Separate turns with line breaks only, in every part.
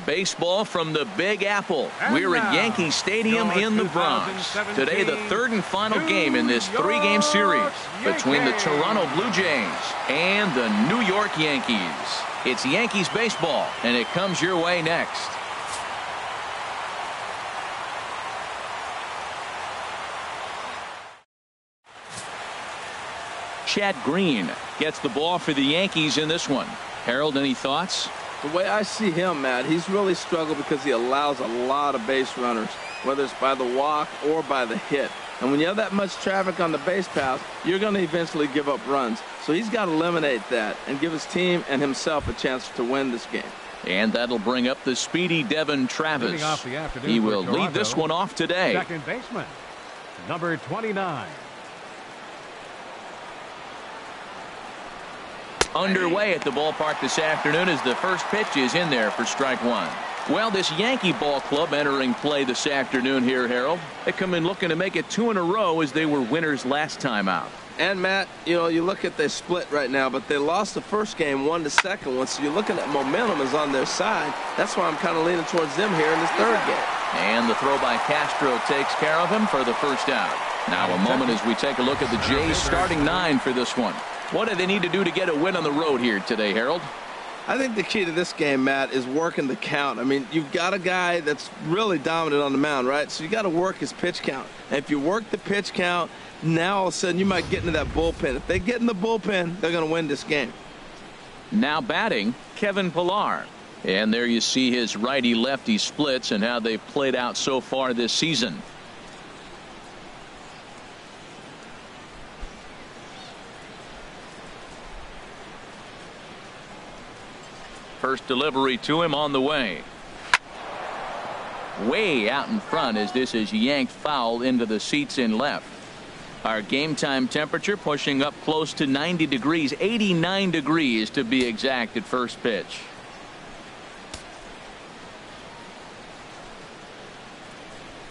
Baseball from the Big Apple. We're at Yankee Stadium in the Bronx. Today, the third and final game in this three-game series between the Toronto Blue Jays and the New York Yankees. It's Yankees baseball, and it comes your way next. Chad Green gets the ball for the Yankees in this one. Harold, any thoughts?
The way I see him, Matt, he's really struggled because he allows a lot of base runners, whether it's by the walk or by the hit. And when you have that much traffic on the base path, you're going to eventually give up runs. So he's got to eliminate that and give his team and himself a chance to win this game.
And that'll bring up the speedy Devin Travis. He will lead this one off today.
Second baseman, number 29.
Underway at the ballpark this afternoon as the first pitch is in there for strike one. Well, this Yankee ball club entering play this afternoon here, Harold. They come in looking to make it 2 in a row as they were winners last time out.
And, Matt, you look at their split right now, but they lost the first game 1-2 one, so you're looking at momentum is on their side. That's why I'm kind of leaning towards them here in this third game.
And the throw by Castro takes care of him for the first out. Now a moment as we take a look at the Jays starting 9 for this one. What do they need to do to get a win on the road here today, Harold?
I think the key to this game, Matt, is working the count. I mean, you've got a guy that's really dominant on the mound, right? So you got to work his pitch count. And if you work the pitch count, now all of a sudden you might get into that bullpen. If they get in the bullpen, they're going to win this game.
Now batting, Kevin Pillar. And there you see his righty-lefty splits and how they've played out so far this season. First delivery to him on the way. Way out in front as this is yanked foul into the seats in left. Our game time temperature pushing up close to 90 degrees, 89 degrees to be exact at first pitch.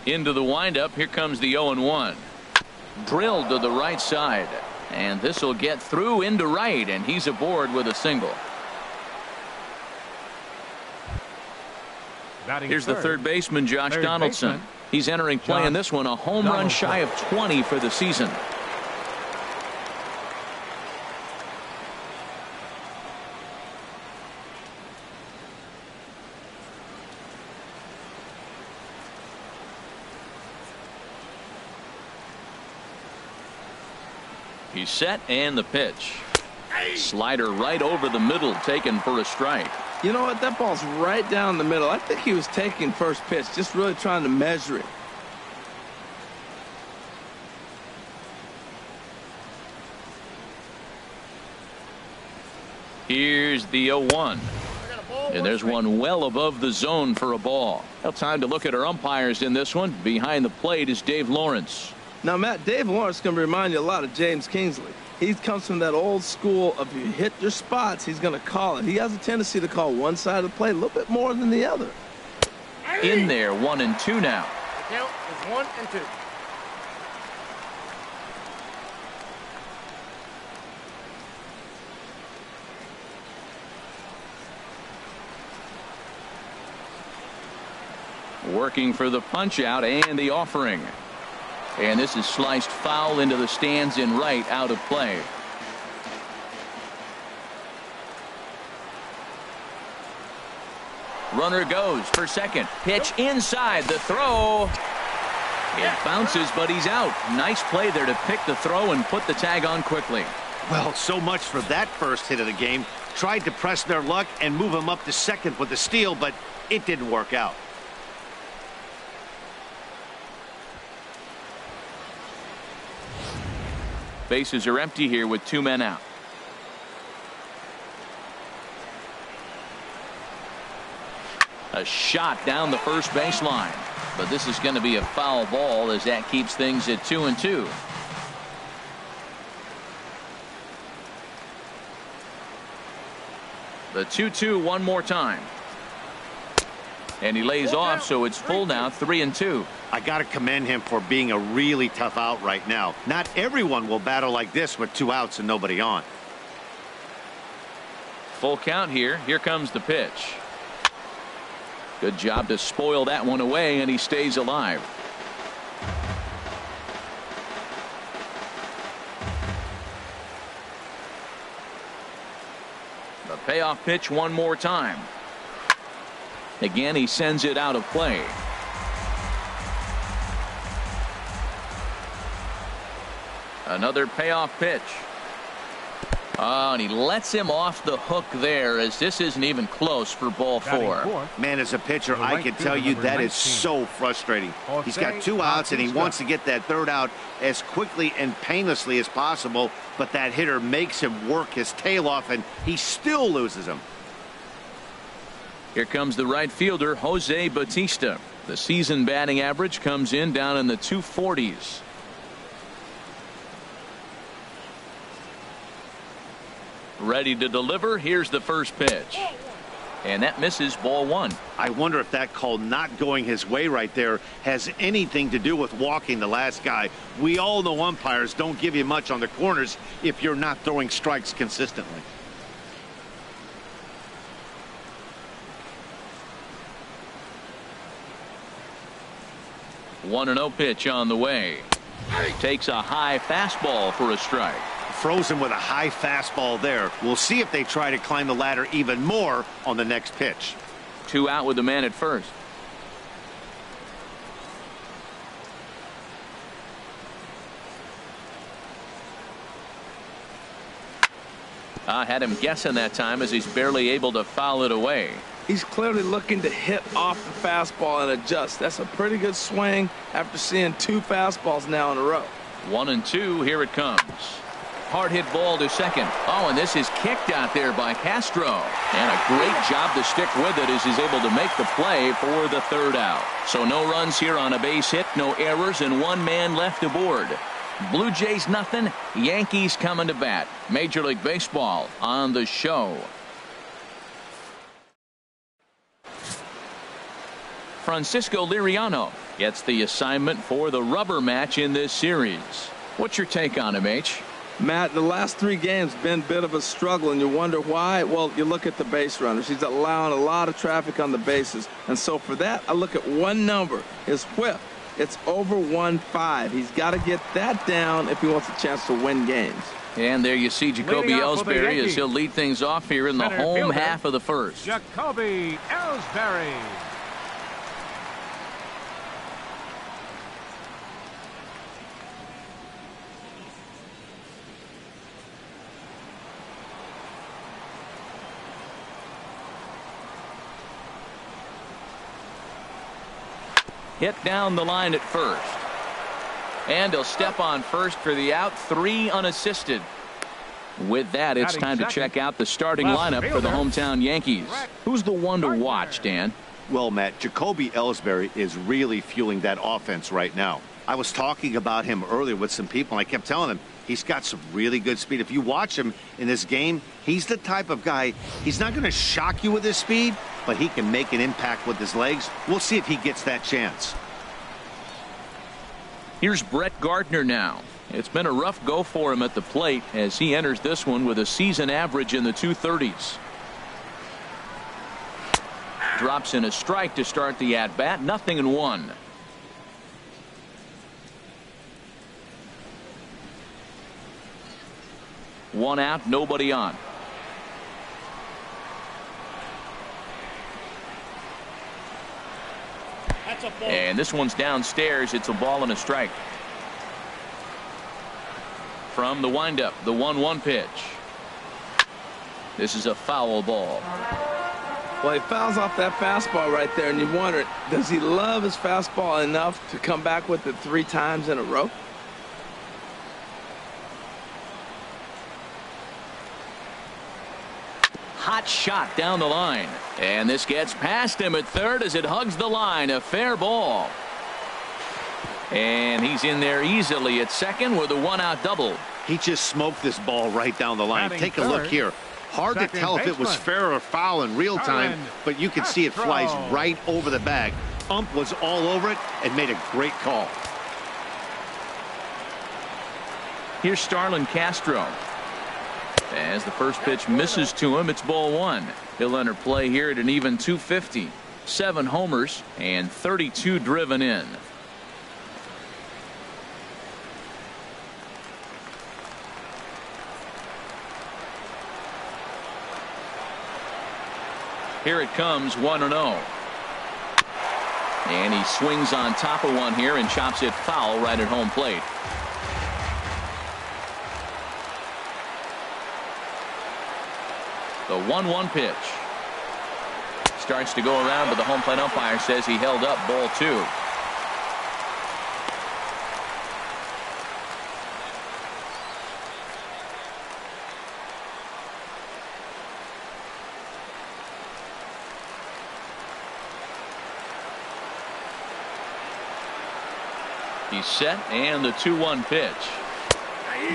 Into the windup. Here comes the 0-1. Drilled to the right side. And this will get through into right, and he's aboard with a single. Here's the third baseman, Josh Donaldson. He's entering play in this one, a home run shy of 20 for the season. He's set and the pitch. Slider right over the middle, taken for a strike.
You know what? That ball's right down the middle. I think he was taking first pitch, just really trying to measure it.
Here's the 0-1. And there's one well above the zone for a ball. Well, time to look at our umpires in this one. Behind the plate is Dave Lawrence.
Now, Matt, Dave Lawrence is going to remind you a lot of James Kingsley. He comes from that old school of you hit your spots, he's going to call it. He has a tendency to call one side of the plate a little bit more than the other.
In there, 1-2 now.
The count is 1-2.
Working for the punch out and the offering. And this is sliced foul into the stands in right, out of play. Runner goes for second. Pitch inside. The throw. It bounces, but he's out. Nice play there to pick the throw and put the tag on quickly.
Well, so much for that first hit of the game. Tried to press their luck and move him up to second with the steal, but it didn't work out.
Bases are empty here with 2 men out. A shot down the first baseline, but this is going to be a foul ball as that keeps things at 2-2. The 2-2 one more time. And he lays off, so it's full now, 3-2.
I got to commend him for being a really tough out right now. Not everyone will battle like this with 2 outs and nobody on.
Full count here. Here comes the pitch. Good job to spoil that one away, and he stays alive. The payoff pitch one more time. Again, he sends it out of play. Another payoff pitch. Oh, and he lets him off the hook there, as this isn't even close for ball 4.
Man, as a pitcher, I can tell you that is so frustrating. He's got 2 outs, and he wants to get that 3rd out as quickly and painlessly as possible, but that hitter makes him work his tail off, and he still loses him.
Here comes the right fielder, Jose Bautista. The season batting average comes in down in the 240s. Ready to deliver. Here's the first pitch. And that misses, ball 1.
I wonder if that call not going his way right there has anything to do with walking the last guy. We all know umpires don't give you much on the corners if you're not throwing strikes consistently.
One and 0 pitch on the way. Takes a high fastball for a strike.
Frozen with a high fastball there. We'll see if they try to climb the ladder even more on the next pitch.
2 out with the man at first. Had him guessing that time, as he's barely able to foul it away.
He's clearly looking to hit off the fastball and adjust. That's a pretty good swing after seeing 2 fastballs now in a row.
1 and 2. Here it comes. Hard hit ball to second. Oh, and this is kicked out there by Castro. And a great job to stick with it as he's able to make the play for the 3rd out. So no runs here on a base hit, no errors, and 1 man left aboard. Blue Jays nothing. Yankees coming to bat. Major League Baseball on the show. Francisco Liriano gets the assignment for the rubber match in this series. What's your take on him, H?
Matt, the last 3 games been a bit of a struggle, and you wonder why. Well, you look at the base runners. He's allowing a lot of traffic on the bases, and so for that, I look at one number, his whip. It's over 1.5. He's got to get that down if he wants a chance to win games.
And there you see Jacoby Ellsbury as he'll lead things off here in the home half of the first.
Jacoby Ellsbury.
Hit down the line at first. And he'll step on first for the out. 3 unassisted. With that, it's time to check out the starting lineup for the hometown Yankees. Who's the one to watch, Dan?
Well, Matt, Jacoby Ellsbury is really fueling that offense right now. I was talking about him earlier with some people, and I kept telling them he's got some really good speed. If you watch him in this game, he's the type of guy, he's not going to shock you with his speed, but he can make an impact with his legs. We'll see if he gets that chance.
Here's Brett Gardner now. It's been a rough go for him at the plate as he enters this one with a season average in the 230s. Drops in a strike to start the at-bat. 0-1. One out, nobody on. And this one's downstairs. It's a ball and a strike. From the windup, the 1-1 pitch. This is a foul ball.
Well, he fouls off that fastball right there, and you wonder, does he love his fastball enough to come back with it 3 times in a row?
Hot shot down the line. And this gets past him at third as it hugs the line. A fair ball. And he's in there easily at second with a 1-out double.
He just smoked this ball right down the line. Take a look here. Hard to tell if it was fair or foul in real time, but you can see it flies right over the bag. Ump was all over it and made a great call.
Here's Starlin Castro. As the first pitch misses to him, it's ball 1. He'll enter play here at an even 250. 7 homers, and 32 driven in. Here it comes, 1-0. And he swings on top of one here and chops it foul right at home plate. The 1-1 pitch. Starts to go around, but the home plate umpire says he held up ball 2. He's set, and the 2-1 pitch.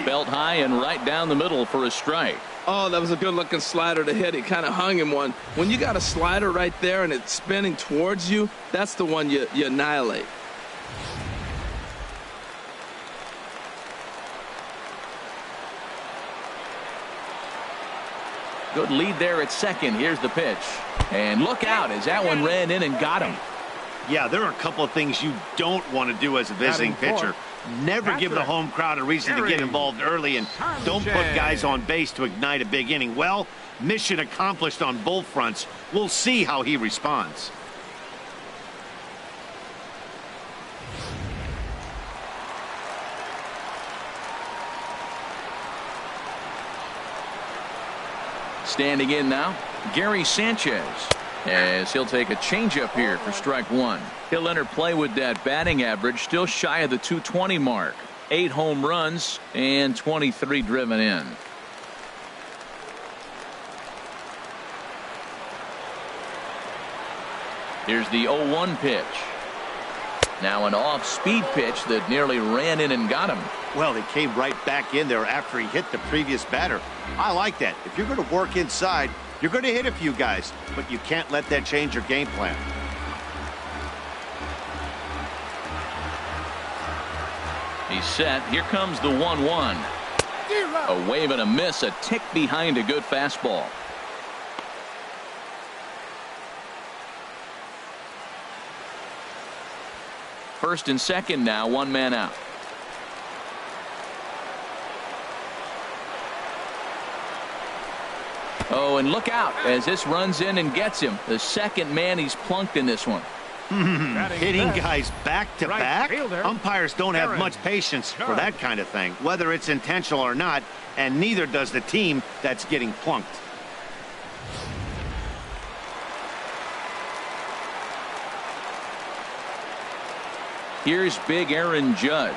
Belt high and right down the middle for a strike.
Oh, that was a good-looking slider to hit. He kind of hung him one. When you got a slider right there and it's spinning towards you, that's the one you annihilate.
Good lead there at second. Here's the pitch. And look out as that one ran in and got him.
Yeah, there are a couple of things you don't want to do as a visiting pitcher. Never give the home crowd a reason to get involved early, and don't put guys on base to ignite a big inning. Well, mission accomplished on both fronts. We'll see how he responds.
Standing in now, Gary Sanchez, as he'll take a changeup here for strike 1. He'll enter play with that batting average still shy of the 220 mark. 8 home runs and 23 driven in. Here's the 0-1 pitch. Now an off-speed pitch that nearly ran in and got him.
Well, he came right back in there after he hit the previous batter. I like that. If you're going to work inside, you're going to hit a few guys, but you can't let that change your game plan.
He's set. Here comes the 1-1. A wave and a miss, a tick behind a good fastball. First and second now, 1 man out. Oh, and look out as this runs in and gets him. The second man he's plunked in this one.
Hitting guys back to back? Umpires don't have much patience for that kind of thing, whether it's intentional or not, and neither does the team that's getting plunked.
Here's big Aaron Judge,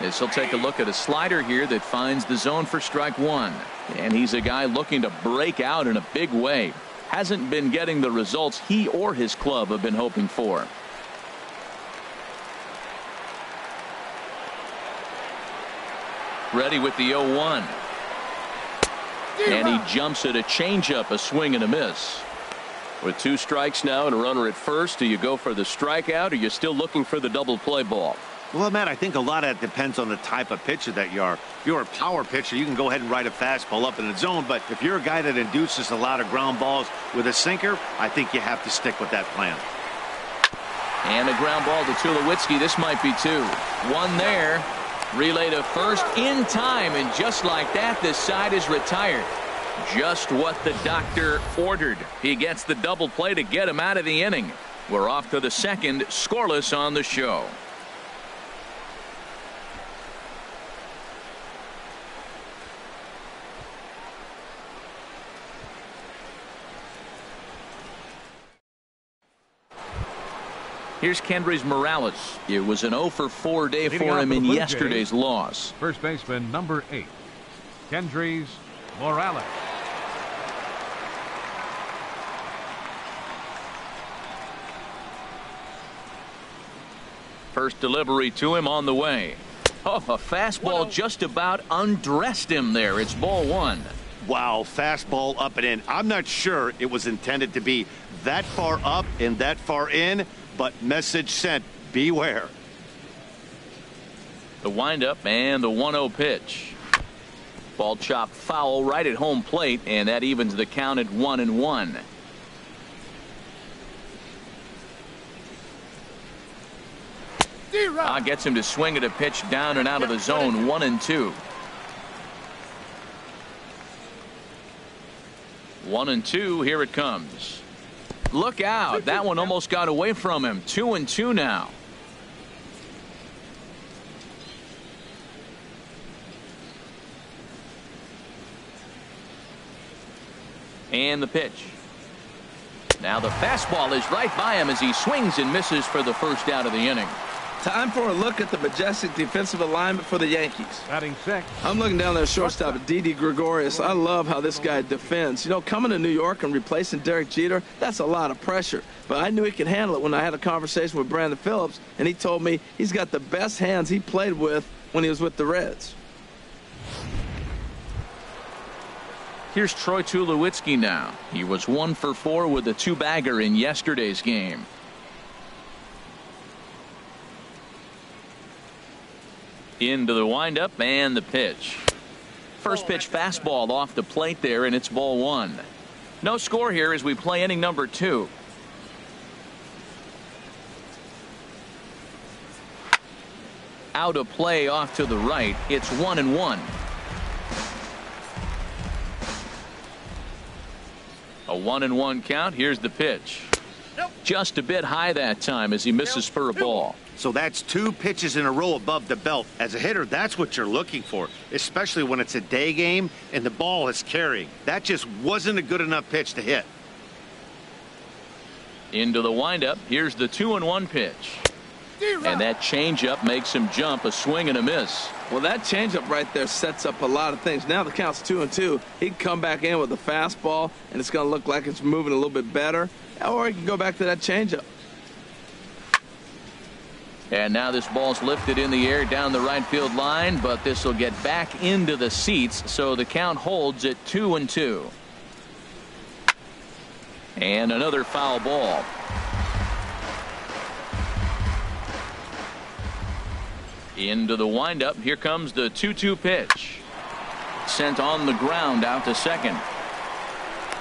as he'll take a look at a slider here that finds the zone for strike 1. And he's a guy looking to break out in a big way. Hasn't been getting the results he or his club have been hoping for. Ready with the 0-1. And he jumps at a changeup, a swing and a miss. With 2 strikes now and a runner at first, do you go for the strikeout, or are you still looking for the double play ball?
Well, Matt, I think a lot of that depends on the type of pitcher that you are. If you're a power pitcher, you can go ahead and ride a fastball up in the zone. But if you're a guy that induces a lot of ground balls with a sinker, I think you have to stick with that plan.
And a ground ball to Tulowitzki. This might be 2. 1 there. Relay to first in time. And just like that, this side is retired. Just what the doctor ordered. He gets the double play to get him out of the inning. We're off to the second, scoreless on the show. Here's Kendrys Morales. It was an 0-for-4 day for him in yesterday's loss.
First baseman number 8, Kendrys Morales.
First delivery to him on the way. Oh, a fastball just about undressed him there. It's ball 1.
Wow, fastball up and in. I'm not sure it was intended to be that far up and that far in, but message sent, beware.
The windup and the 1-0 pitch. Ball chopped foul right at home plate, and that evens the count at 1-1. Gets him to swing at a pitch down and out of the zone. 1-2. 1-2. Here it comes. Look out. That one almost got away from him. 2-2 now. And the pitch. Now the fastball is right by him as he swings and misses for the first out of the inning.
Time for a look at the majestic defensive alignment for the Yankees.
Batting sixth.
I'm looking down there, shortstop Didi Gregorius. I love how this guy defends. You know, coming to New York and replacing Derek Jeter, that's a lot of pressure. But I knew he could handle it when I had a conversation with Brandon Phillips, and he told me he's got the best hands he played with when he was with the Reds.
Here's Troy Tulowitzki now. He was 1 for 4 with a 2-bagger in yesterday's game. Into the windup and the pitch. First pitch fastball off the plate there, and it's ball 1. No score here as we play inning number 2. Out of play off to the right. It's 1-1. A 1-1 count. Here's the pitch. Just a bit high that time as he misses for a ball.
So that's 2 pitches in a row above the belt. As a hitter, that's what you're looking for, especially when it's a day game and the ball is carrying. That just wasn't a good enough pitch to hit.
Into the windup. Here's the 2-1 pitch. And that changeup makes him jump. A swing and a miss.
Well, that changeup right there sets up a lot of things. Now the count's 2-2. He can come back in with a fastball, and it's going to look like it's moving a little bit better. Or he can go back to that changeup.
And now this ball's lifted in the air down the right field line, but this will get back into the seats, so the count holds at 2-2. And another foul ball. Into the windup. Here comes the 2-2 pitch. Sent on the ground out to second.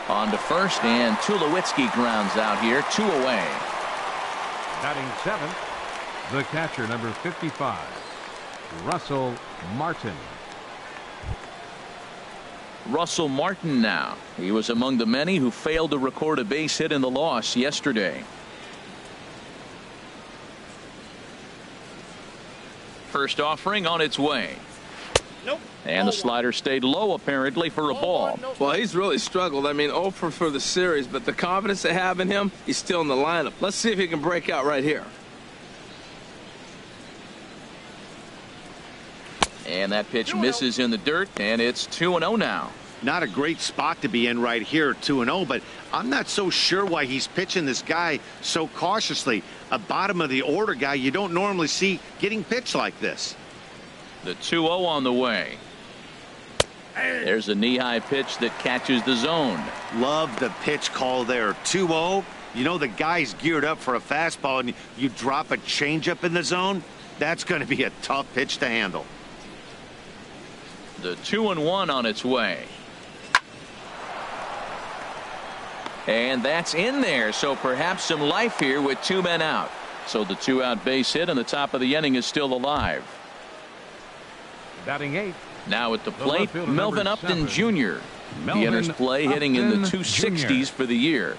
On to first, and Tulowitzki grounds out here. 2 away.
Batting seventh, the catcher, number 55, Russell Martin.
Russell Martin now. He was among the many who failed to record a base hit in the loss yesterday. First offering on its way.
Nope.
And the slider stayed low apparently for a ball.
Well, he's really struggled. I mean, 0 for the series, but the confidence they have in him, he's still in the lineup. Let's see if he can break out right here.
And that pitch misses in the dirt, and it's 2-0 now.
Not a great spot to be in right here, 2-0, but I'm not so sure why he's pitching this guy so cautiously. A bottom of the order guy you don't normally see getting pitched like this.
The 2-0 on the way. There's a knee-high pitch that catches the zone.
Love the pitch call there. 2-0. You know the guy's geared up for a fastball, and you drop a changeup in the zone. That's going to be a tough pitch to handle.
The 2-1 on its way. And that's in there, so perhaps some life here with 2 men out. So the 2-out base hit and the top of the inning is still alive.
Batting eighth.
Now at the plate, Melvin Upton Jr. He
Melvin
enters play hitting in the
Upton
260s
Jr.
for the year.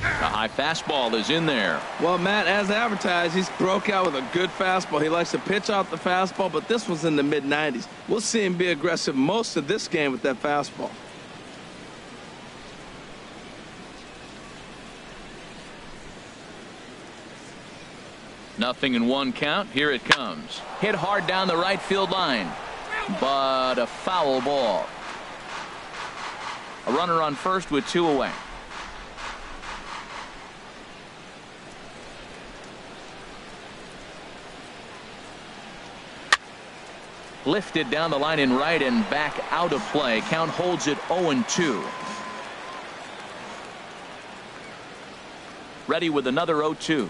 A high fastball is in there.
Well, Matt, as advertised, he's broke out with a good fastball. He likes to pitch out the fastball, but this was in the mid-90s. We'll see him be aggressive most of this game with that fastball.
Nothing in 1 count. Here it comes. Hit hard down the right field line, but a foul ball. A runner on first with 2 away. Lifted down the line in right and back out of play. Count holds it 0-2. Ready with another 0-2.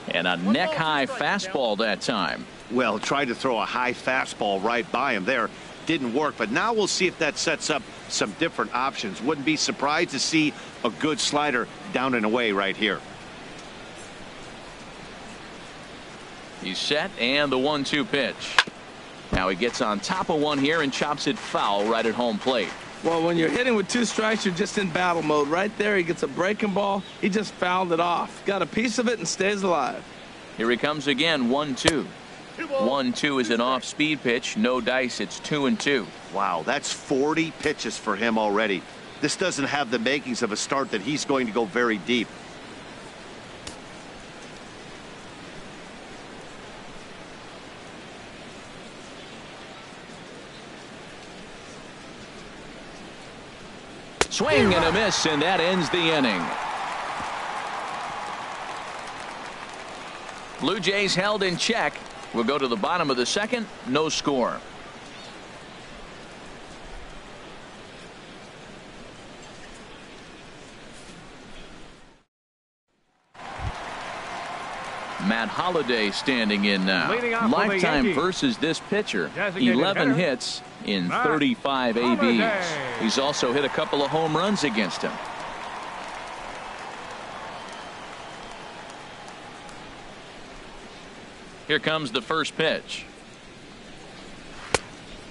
And a neck-high fastball that time.
Well, tried to throw a high fastball right by him there. didn't work. But now we'll see if that sets up some different options. Wouldn't be surprised to see a good slider down and away right here.
He's set, and the 1-2 pitch. Now he gets on top of one here and chops it foul right at home plate.
Well, when you're hitting with 2 strikes, you're just in battle mode. Right there, he gets a breaking ball. He just fouled it off. Got a piece of it and stays alive.
Here he comes again, 1-2. 1-2 is an off-speed pitch. No dice. It's 2-2.
Wow, that's 40 pitches for him already. This doesn't have the makings of a start that he's going to go very deep.
Swing and a miss, and that ends the inning. Blue Jays held in check. We'll go to the bottom of the second. No score. Matt Holliday standing in now. Lifetime versus this pitcher. 11 hits in 35 ABs. He's also hit a couple of home runs against him. Here comes the first pitch.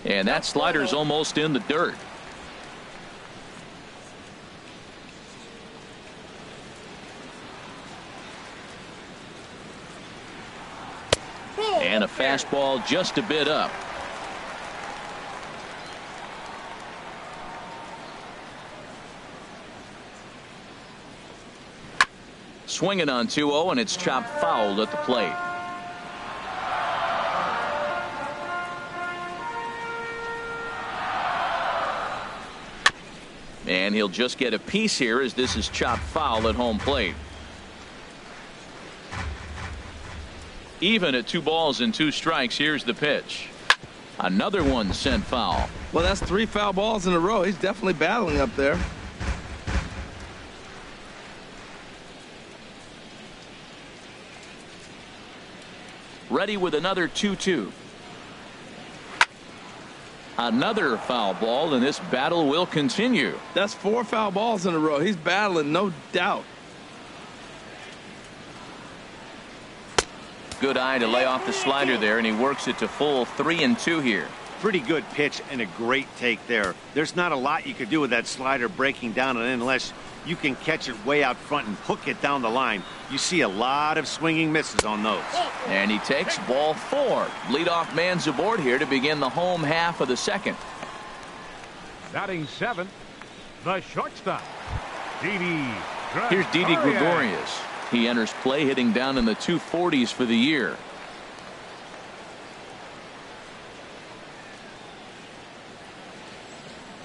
And that slider's almost in the dirt. And a fastball just a bit up. Swinging on 2-0, and it's chopped foul at the plate. And he'll just get a piece here as this is chopped foul at home plate. Even at 2 balls and 2 strikes. Here's the pitch. Another one sent foul.
Well, that's 3 foul balls in a row. He's definitely battling up there.
Ready with another 2-2. Another foul ball, and this battle will continue.
That's 4 foul balls in a row. He's battling, no doubt.
Good eye to lay off the slider there, and he works it to full 3-2 here.
Pretty good pitch and a great take there. There's not a lot you could do with that slider breaking down, and unless you can catch it way out front and hook it down the line, you see a lot of swinging misses on those.
And he takes ball 4. Leadoff man's aboard here to begin the home half of the second.
Batting 7th, the shortstop, Didi.
Here's Didi Gregorius. He enters play hitting down in the 240s for the year.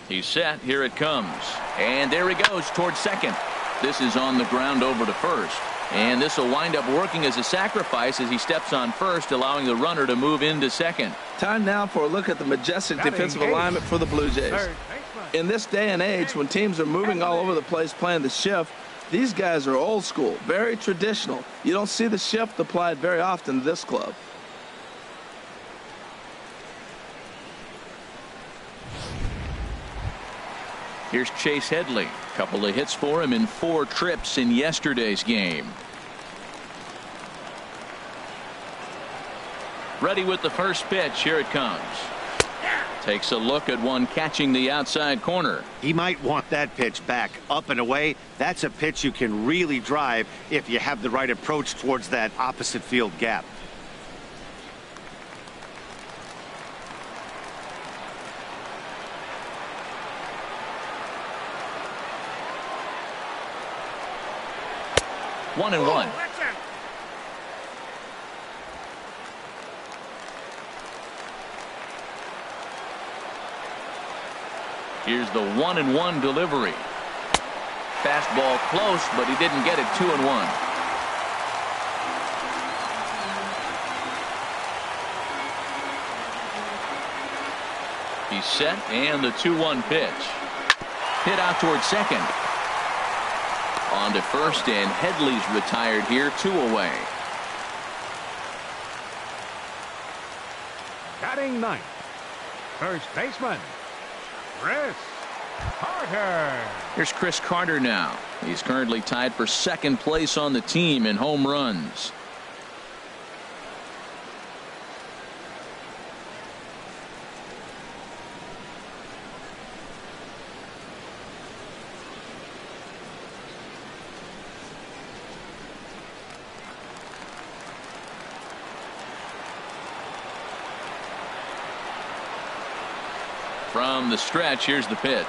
He's set. Here it comes. And there he goes towards second. This is on the ground over to first. And this will wind up working as a sacrifice as he steps on first, allowing the runner to move into second.
Time now for a look at the majestic defensive alignment for the Blue Jays. In this day and age, when teams are moving all over the place playing the shift, these guys are old school, very traditional. You don't see the shift applied very often to this club.
Here's Chase Headley. Couple of hits for him in 4 trips in yesterday's game. Ready with the first pitch. Here it comes. Takes a look at one catching the outside corner.
He might want that pitch back up and away. That's a pitch you can really drive if you have the right approach towards that opposite field gap.
One and one. Here's the 1-1 delivery. Fastball close, but he didn't get it. 2-1. He's set, and the 2-1 pitch. Hit out towards second. On to first, and Headley's retired here, 2 away.
Batting 9th, First baseman, Chris Carter.
Here's Chris Carter now. He's currently tied for second place on the team in home runs. From the stretch, here's the pitch.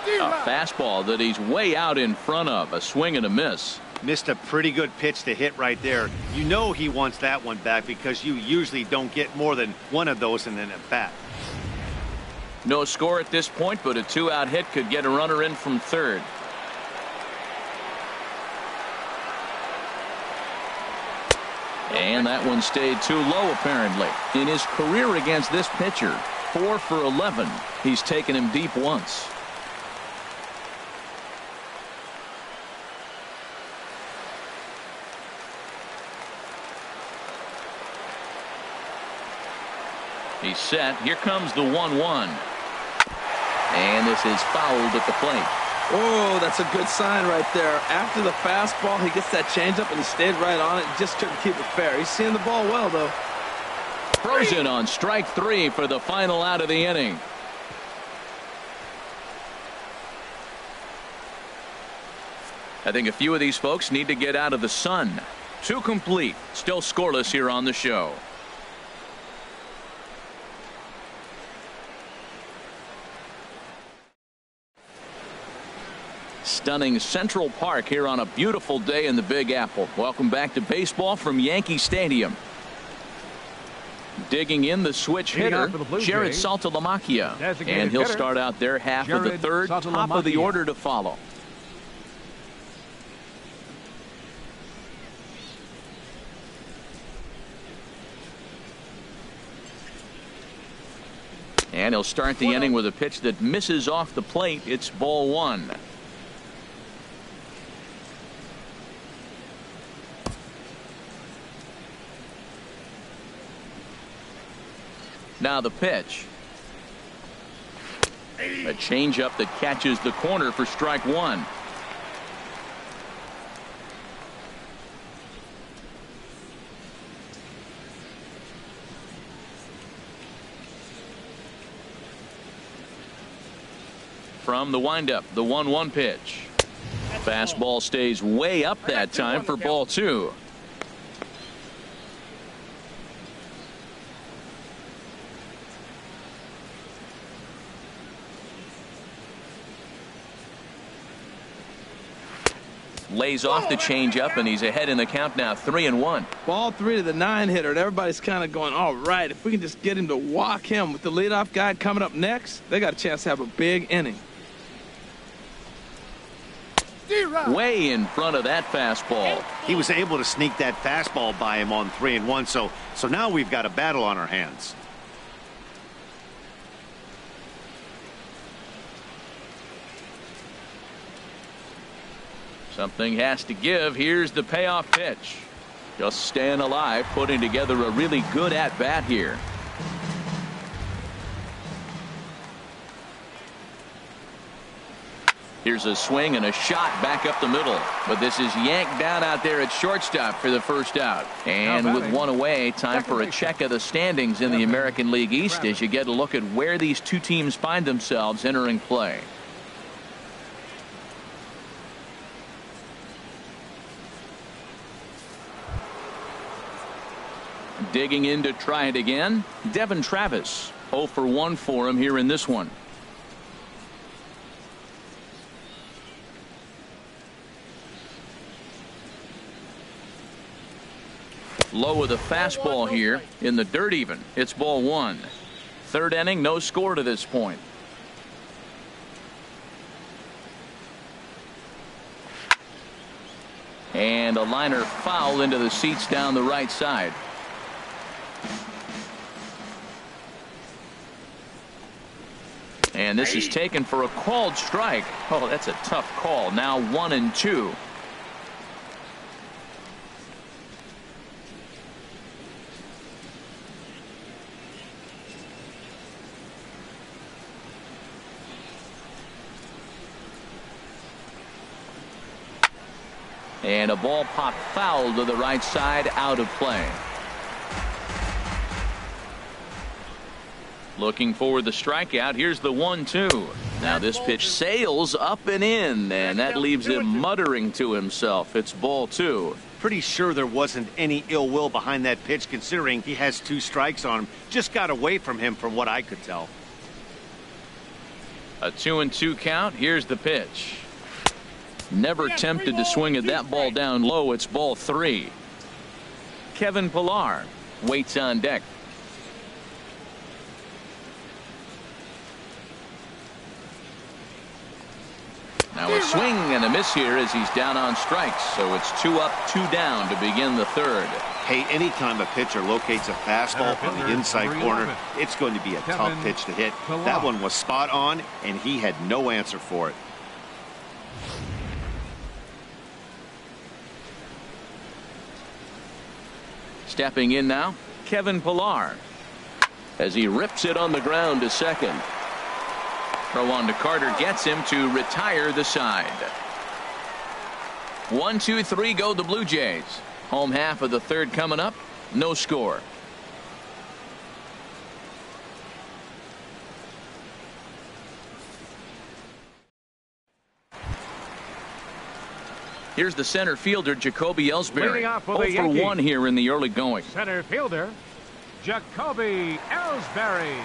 A fastball that he's way out in front of. A swing and a miss.
Missed a pretty good pitch to hit right there. You know he wants that one back because you usually don't get more than one of those in an at-bat.
No score at this point, but a 2-out hit could get a runner in from third. And that one stayed too low, apparently. In his career against this pitcher, 4 for 11. He's taken him deep once. He's set. Here comes the 1-1. And this is fouled at the plate.
Oh, that's a good sign right there. After the fastball, he gets that changeup, and he stayed right on it and just couldn't keep it fair. He's seeing the ball well, though.
Frozen on strike 3 for the final out of the inning. I think a few of these folks need to get out of the sun. 2 complete. Still scoreless here on the show. Stunning Central Park here on a beautiful day in the Big Apple. Welcome back to baseball from Yankee Stadium. Digging in the switch hitter, Jared Saltalamacchia. And he'll start out there half of the third, top of the order to follow. And he'll start the inning with a pitch that misses off the plate. It's ball 1. Now the pitch. A changeup that catches the corner for strike 1. From the windup, the 1-1 pitch. Fastball stays way up that time for ball 2. Lays off the changeup, and he's ahead in the count now, 3-1.
Ball 3 to the 9 hitter, and everybody's kind of going, all right, if we can just get him to walk him with the leadoff guy coming up next, they got a chance to have a big inning.
Way in front of that fastball.
He was able to sneak that fastball by him on 3-1, so now we've got a battle on our hands.
Something has to give. Here's the payoff pitch. Just staying alive, putting together a really good at-bat here. Here's a swing and a shot back up the middle. But this is yanked down out there at shortstop for the first out. And with one away, time for a check of the standings in the American League East as you get a look at where these two teams find themselves entering play. Digging in to try it again, Devin Travis. 0 for 1 for him here in this one. Low with a fastball here in the dirt even. It's ball 1. Third inning, no score to this point. And a liner foul into the seats down the right side. And this is taken for a called strike. Oh, that's a tough call. Now 1-2. And a ball popped foul to the right side, out of play. Looking for the strikeout. Here's the 1-2. Now this pitch sails up and in, and that leaves him muttering to himself. It's ball 2.
Pretty sure there wasn't any ill will behind that pitch, considering he has 2 strikes on him. Just got away from him from what I could tell.
A 2-2 count. Here's the pitch. Never tempted to swing at that ball down low. It's ball 3. Kevin Pillar waits on deck. Now a swing and a miss here as he's down on strikes. So it's 2 up, 2 down to begin the 3rd.
Hey, anytime a pitcher locates a fastball on the inside corner, it's going to be a tough pitch to hit. That one was spot on, and he had no answer for it.
Stepping in now, Kevin Pillar, as he rips it on the ground to second. Throw on to Carter gets him to retire the side. 1, 2, 3 go the Blue Jays. Home half of the 3rd coming up. No score. Here's the center fielder, Jacoby Ellsbury. 0 for 1 here in the early going.
Center fielder, Jacoby Ellsbury.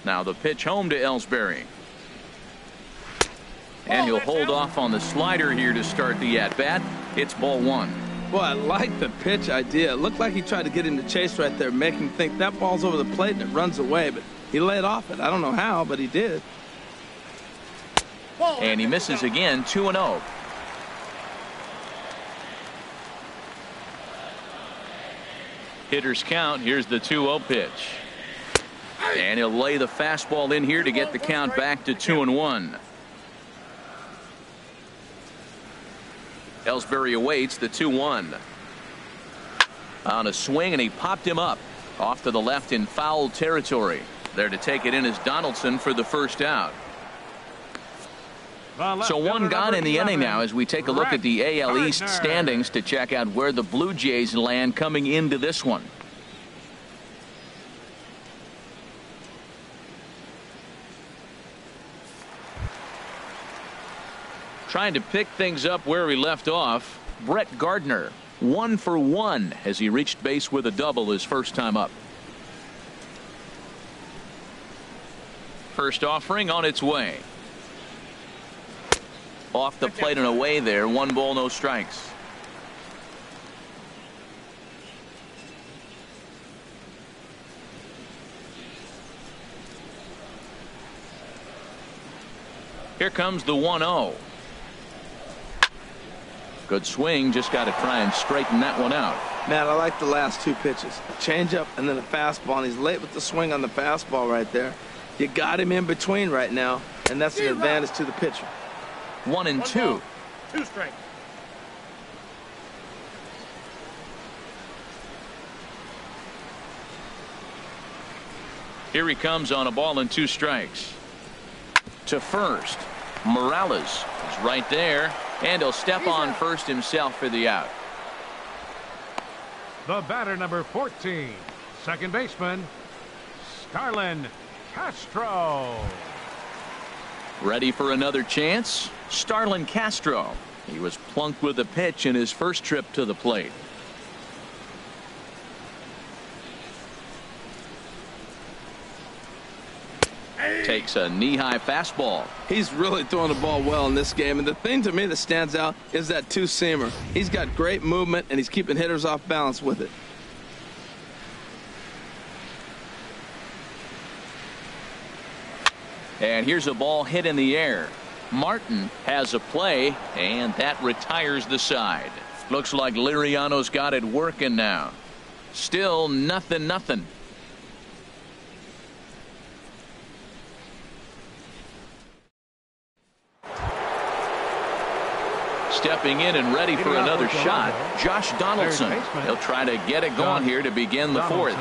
Now the pitch home to Ellsbury. And he'll hold off on the slider here to start the at-bat. It's ball 1.
Boy, I like the pitch idea. It looked like he tried to get him to chase right there, make him think that ball's over the plate and it runs away, but he laid off it. I don't know how, but he did.
And he misses again, 2-0. Hitters count. Here's the 2-0 pitch. And he'll lay the fastball in here to get the count back to 2-1. Ellsbury awaits the 2-1. On a swing, and he popped him up off to the left in foul territory. There to take it in is Donaldson for the first out. So 1 gone in the inning now as we take a look at the AL East standings to check out where the Blue Jays land coming into this one. Trying to pick things up where we left off, Brett Gardner 1 for 1 as he reached base with a double his first time up. First offering on its way. Off the plate and away there. 1 ball, no strikes. Here comes the 1-0. Good swing, just got to try and straighten that one out.
Man, I like the last 2 pitches. A changeup and then a fastball, and he's late with the swing on the fastball right there. You got him in between right now, and that's an advantage to the pitcher.
1-2.
2 strikes.
Here he comes on a ball and 2 strikes. To first. Morales is right there, and he'll step on first himself for the out.
The batter, number 14, second baseman, Starlin Castro.
Ready for another chance? Starlin Castro. He was plunked with a pitch in his first trip to the plate. Takes a knee-high fastball.
He's really throwing the ball well in this game, and the thing to me that stands out is that 2-seamer. He's got great movement, and he's keeping hitters off balance with it.
And here's a ball hit in the air. Martin has a play, and that retires the side. Looks like Liriano's got it working now. Still 0-0. stepping in and ready for another shot, Josh Donaldson. He'll try to get it going here to begin the fourth.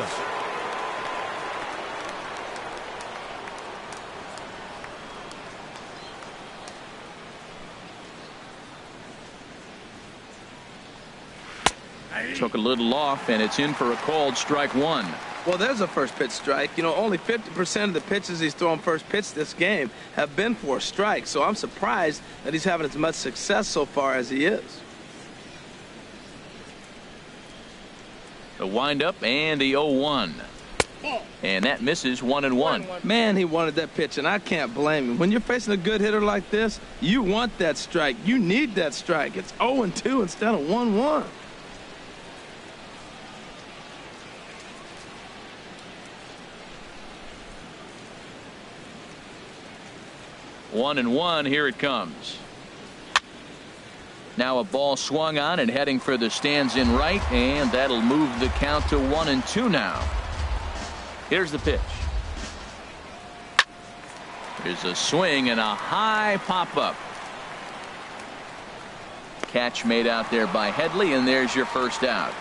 Took a little off, and it's in for a called strike one.
Well, there's a first pitch strike. You know, only 50% of the pitches he's thrown first pitch this game have been for a strike. So I'm surprised that he's having as much success so far as he is.
The windup and the 0-1. And that misses 1-1.
Man, he wanted that pitch, and I can't blame him. When you're facing a good hitter like this, you want that strike. You need that strike. It's 0-2 instead of 1-1.
1-1. Here it comes. Now a ball swung on and heading for the stands in right, and that'll move the count to 1-2 now. Here's the pitch. There's a swing and a high pop-up. Catch made out there by Headley, and there's your first out.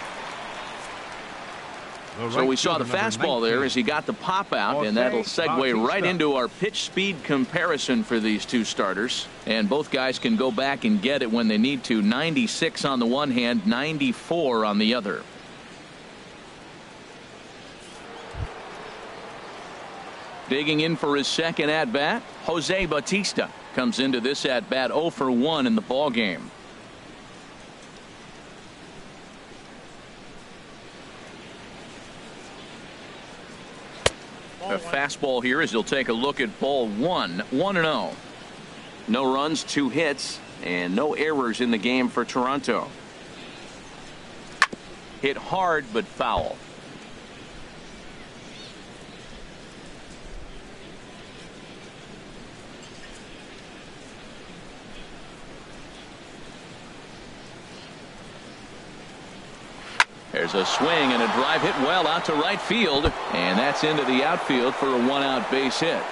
So we saw the fastball there as he got the pop out, and that'll segue right into our pitch speed comparison for these two starters. And both guys can go back and get it when they need to. 96 on the one hand, 94 on the other. Digging in for his second at bat, Jose Bautista comes into this at bat 0 for 1 in the ball game. A fastball here as he'll take a look at ball 1. 1-0. No runs, 2 hits, and no errors in the game for Toronto. Hit hard but foul. There's a swing and a drive hit well out to right field, and that's into the outfield for a 1-out base hit.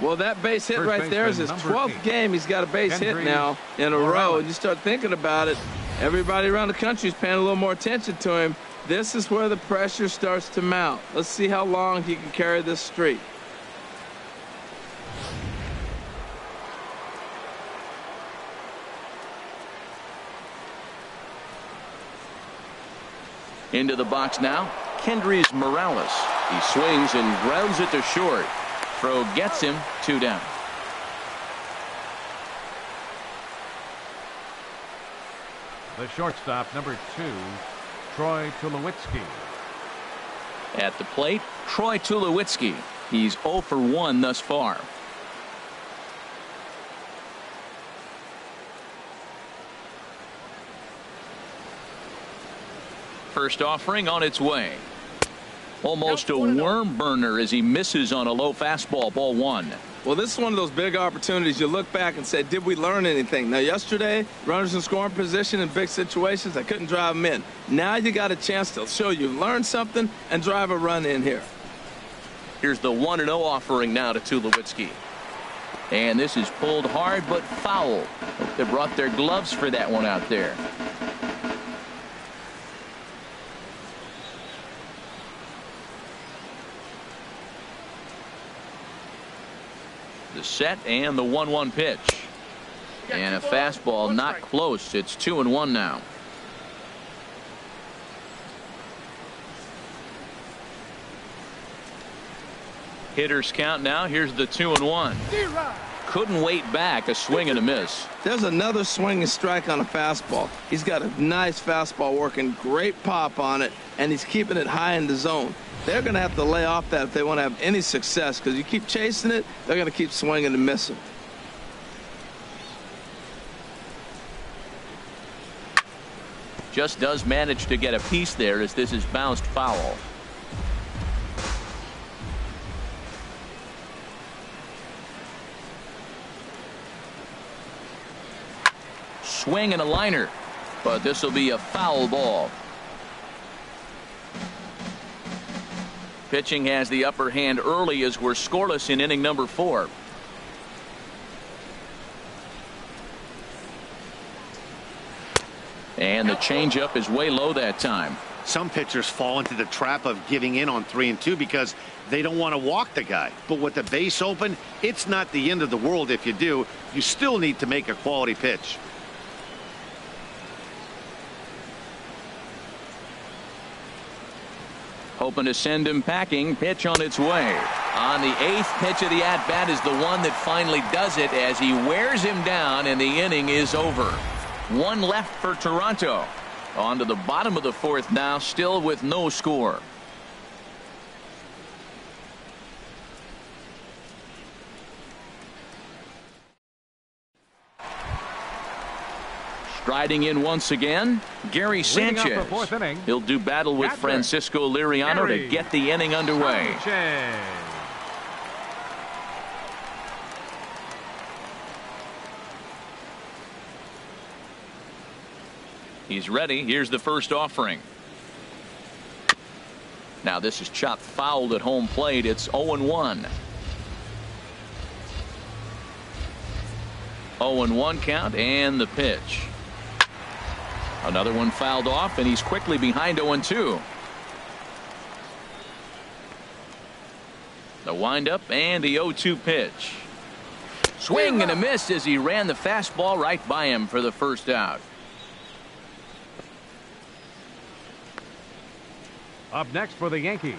Well, that base hit right there is his 12th game. He's got a base hit now in a row. And you start thinking about it, everybody around the country is paying a little more attention to him. This is where the pressure starts to mount. Let's see how long he can carry this streak.
Into the box now, Kendrys Morales. He swings and grounds it to short. Throw gets him, 2 down.
The shortstop, number 2, Troy Tulowitzki.
At the plate, Troy Tulowitzki. He's 0 for 1 thus far. First offering on its way. Almost a worm burner as he misses on a low fastball, ball 1.
Well, this is one of those big opportunities. You look back and say, did we learn anything? Now, yesterday, runners in scoring position in big situations, I couldn't drive them in. Now you got a chance to show you learned something and drive a run in here.
Here's the 1-0 offering now to Tulowitzki. And this is pulled hard but foul. They brought their gloves for that one out there. The set and the 1-1 pitch. And a fastball not close. It's 2-1 now. Hitters count now. Here's the 2-1. Couldn't wait back. A swing and a miss.
There's another swing and strike on a fastball. He's got a nice fastball working, great pop on it, and he's keeping it high in the zone. They're going to have to lay off that if they want to have any success, because you keep chasing it, they're going to keep swinging and missing.
Just does manage to get a piece there as this is bounced foul. Swing and a liner, but this will be a foul ball. Pitching has the upper hand early as we're scoreless in inning number 4. And the changeup is way low that time.
Some pitchers fall into the trap of giving in on 3-2 because they don't want to walk the guy. But with the base open, it's not the end of the world if you do. You still need to make a quality pitch.
Hoping to send him packing. Pitch on its way. On the 8th pitch of the at-bat is the one that finally does it as he wears him down, and the inning is over. One left for Toronto. On to the bottom of the 4th now, still with no score. Striding in once again, Gary Sanchez. He'll do battle with Francisco Liriano to get the inning underway. He's ready. Here's the first offering. Now this is chopped fouled at home plate. It's 0-1. 0-1 count and the pitch. Another one fouled off, and he's quickly behind 0-2. The windup and the 0-2 pitch. Swing and a miss as he ran the fastball right by him for the first out.
Up next for the Yankees.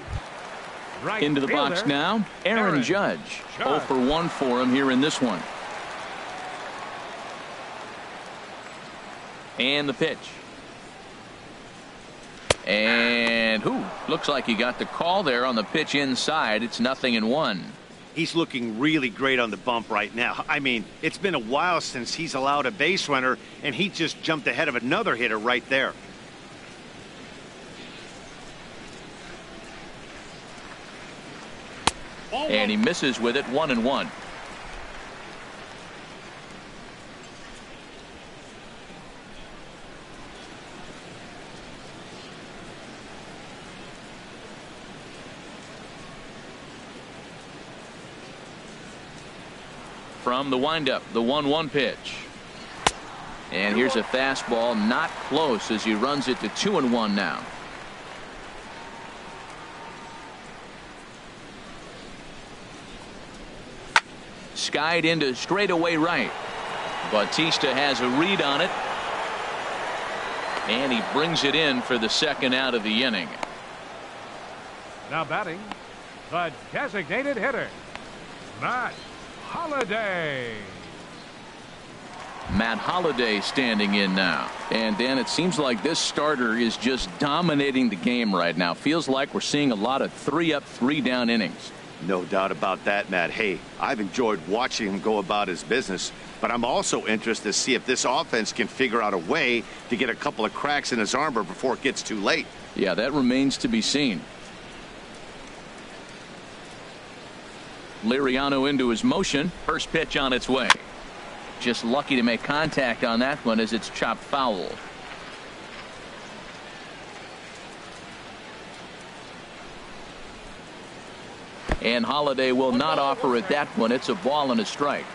Right
into the
fielder,
box now, Aaron Judge. 0 for 1 for him here in this one. And the pitch. And looks like he got the call there on the pitch inside. It's 0-1.
He's looking really great on the bump right now. I mean, it's been a while since he's allowed a base runner, and he just jumped ahead of another hitter right there.
And he misses with it. 1-1. From the windup, the 1-1 pitch. And here's a fastball, not close as he runs it to 2-1 now. Skied into straightaway right. Bautista has a read on it. And he brings it in for the second out of the inning.
Now batting, the designated hitter, Matt Holliday.
Matt Holliday standing in now. And Dan, it seems like this starter is just dominating the game right now. Feels like we're seeing a lot of 3-up, 3-down innings.
No doubt about that, Matt. Hey, I've enjoyed watching him go about his business, but I'm also interested to see if this offense can figure out a way to get a couple of cracks in his armor before it gets too late.
Yeah, that remains to be seen. Liriano into his motion. First pitch on its way. Just lucky to make contact on that one as it's chopped foul. And Holliday will not offer it that one. It's a ball and a strike.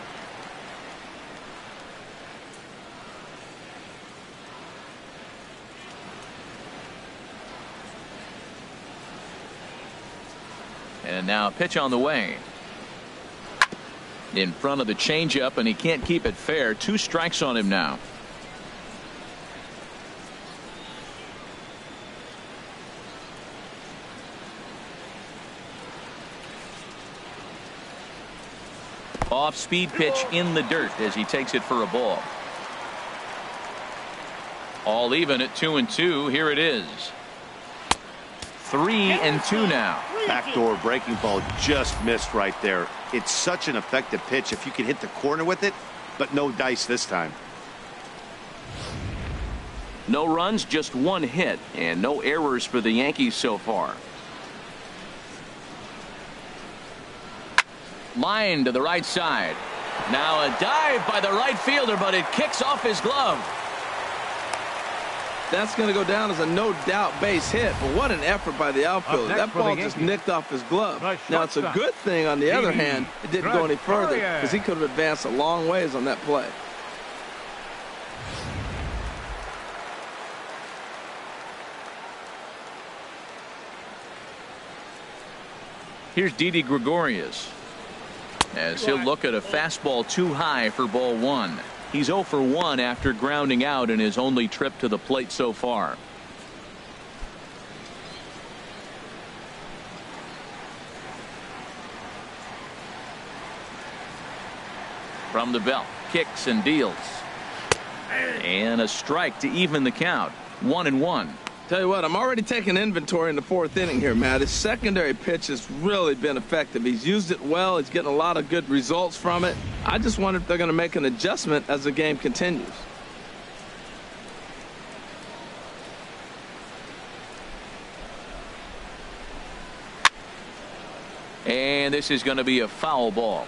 And now a pitch on the way. In front of the changeup, and he can't keep it fair. 2 strikes on him now. Off speed pitch in the dirt as he takes it for a ball. All even at 2-2. Here it is. 3-2 now.
Backdoor breaking ball just missed right there. It's such an effective pitch if you can hit the corner with it, but no dice this time.
No runs, just 1 hit, and no errors for the Yankees so far. Line to the right side. Now a dive by the right fielder, but it kicks off his glove.
That's going to go down as a no-doubt base hit, but what an effort by the outfielder. That ball just nicked off his glove. Now, it's a good thing, on the other hand, it didn't go any further because he could have advanced a long ways on that play.
Here's Didi Gregorius, as he'll look at a fastball too high for ball 1. He's 0 for 1 after grounding out in his only trip to the plate so far. From the belt, kicks and deals. And a strike to even the count. 1-1.
Tell you what, I'm already taking inventory in the 4th inning here, Matt. His secondary pitch has really been effective. He's used it well. He's getting a lot of good results from it. I just wonder if they're going to make an adjustment as the game continues.
And this is going to be a foul ball.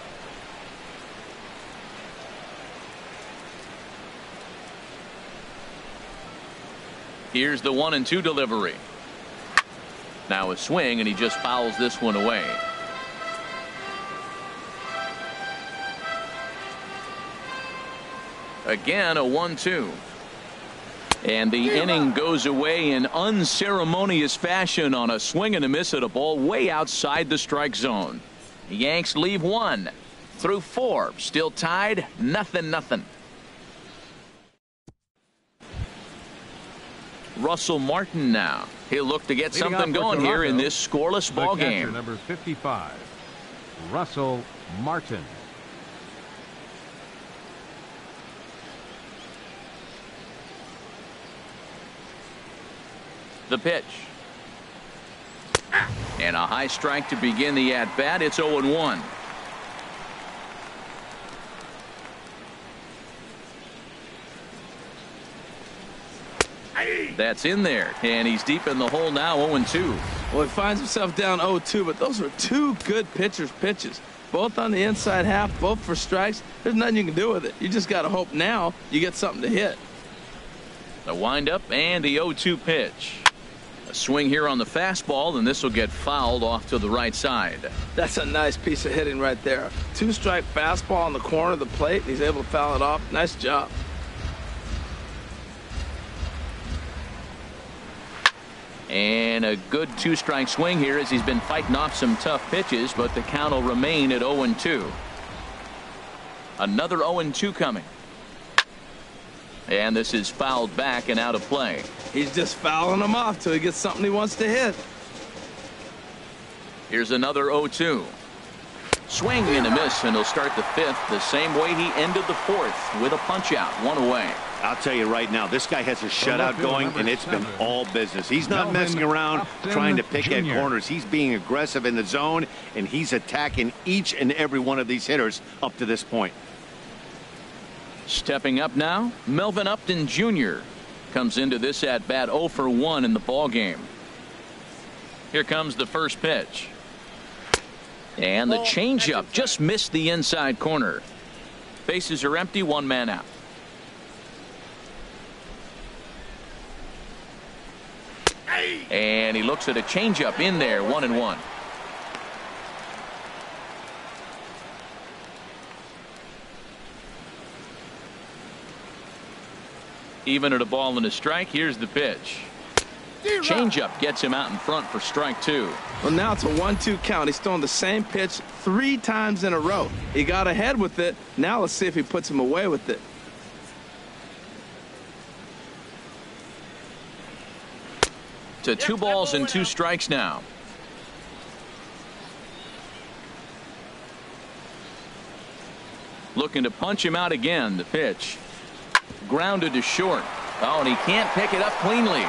Here's the 1-2 delivery. Now a swing, and he just fouls this one away. Again, a 1-2. And the inning goes away in unceremonious fashion on a swing and a miss at a ball way outside the strike zone. The Yanks leave 1 through 4. Still tied, 0-0. Russell Martin now. He'll look to get something going here in this scoreless ball game.
Number 55, Russell Martin.
The pitch. And a high strike to begin the at-bat. It's 0-1. That's in there, and he's deep in the hole now. 0-2.
Well, he finds himself down 0-2, but those are two good pitchers' pitches. Both on the inside half, both for strikes. There's nothing you can do with it. You just got to hope now you get something to hit.
The windup and the 0-2 pitch. A swing here on the fastball, and this will get fouled off to the right side.
That's a nice piece of hitting right there. 2-strike fastball on the corner of the plate, and he's able to foul it off. Nice job.
And a good 2-strike swing here as he's been fighting off some tough pitches, but the count will remain at 0-2. Another 0-2 coming. And this is fouled back and out of play.
He's just fouling them off till he gets something he wants to hit.
Here's another 0-2. Swing and a miss, and he'll start the 5th the same way he ended the 4th with a punch out, 1 away.
I'll tell you right now, this guy has a shutout going, and it's been all business. He's not messing around trying to pick at corners. He's being aggressive in the zone, and he's attacking each and every one of these hitters up to this point.
Stepping up now, Melvin Upton Jr. comes into this at bat 0 for 1 in the ball game. Here comes the first pitch. And the changeup just missed the inside corner. Bases are empty, 1 man out. And he looks at a changeup in there, 1-1. Even at a ball and a strike. Here's the pitch. Changeup gets him out in front for strike 2.
Well, now it's a 1-2 count. He's throwing the same pitch 3 times in a row. He got ahead with it. Now let's see if he puts him away with it.
To 2 balls and 2 strikes now. Looking to punch him out again. The pitch. Grounded to short. Oh, and he can't pick it up cleanly.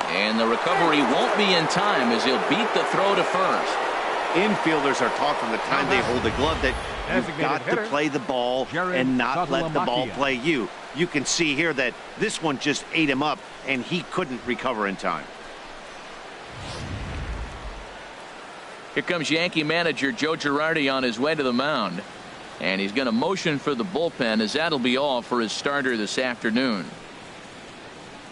And the recovery won't be in time as he'll beat the throw to first.
Infielders are taught from the time they hold the glove that you've got to play the ball and not let the ball play you. You can see here that this one just ate him up, and he couldn't recover in time.
Here comes Yankee manager Joe Girardi on his way to the mound. And he's going to motion for the bullpen, as that'll be all for his starter this afternoon.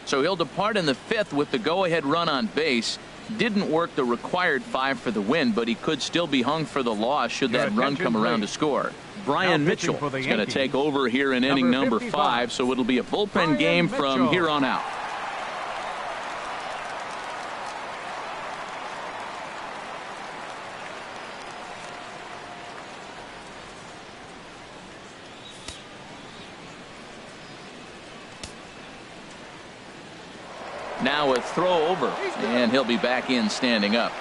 So he'll depart in the 5th with the go-ahead run on base. Didn't work the required 5 for the win, but he could still be hung for the loss should that run come around to score. Brian Mitchell is going to take over here in inning number 5, so it'll be a bullpen game from here on out. Now a throw over, and he'll be back in standing up.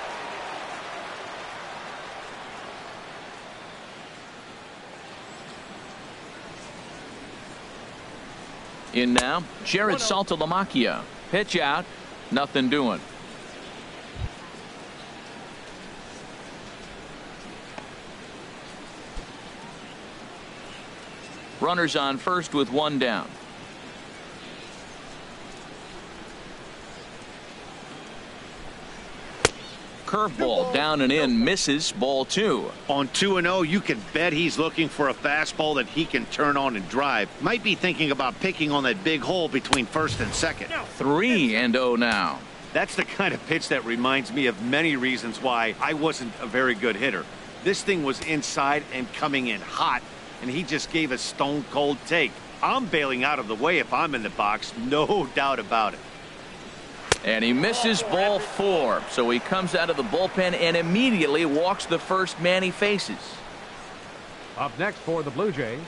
In now, Jared Saltalamacchia. Pitch out, nothing doing. Runners on first with one down. Curveball down and in, misses, ball 2.
On 2-0, you can bet he's looking for a fastball that he can turn on and drive. Might be thinking about picking on that big hole between first and second.
3-0 now.
That's the kind of pitch that reminds me of many reasons why I wasn't a very good hitter. This thing was inside and coming in hot, and he just gave a stone cold take. I'm bailing out of the way if I'm in the box, no doubt about it.
And he misses ball 4, so he comes out of the bullpen and immediately walks the first man he faces.
Up next for the Blue Jays,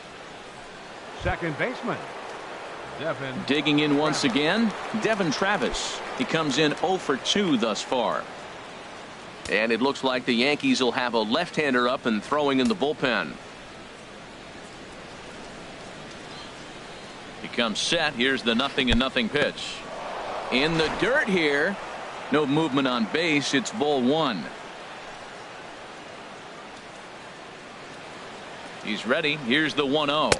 second baseman Devin.
Digging in once again, Devin Travis. He comes in 0 for 2 thus far. And it looks like the Yankees will have a left-hander up and throwing in the bullpen. He comes set. Here's the 0-0 pitch. In the dirt here. No movement on base. It's ball 1. He's ready. Here's the 1-0.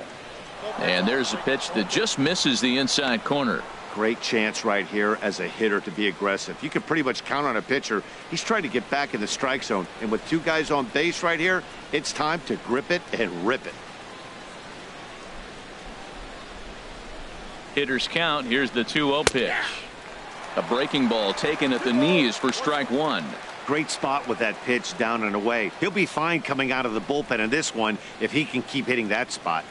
And there's a pitch that just misses the inside corner.
Great chance right here as a hitter to be aggressive. You can pretty much count on a pitcher. He's trying to get back in the strike zone. And with 2 guys on base right here, it's time to grip it and rip it.
Hitters count. Here's the 2-0 pitch. A breaking ball taken at the knees for strike 1.
Great spot with that pitch down and away. He'll be fine coming out of the bullpen in this one if he can keep hitting that spot.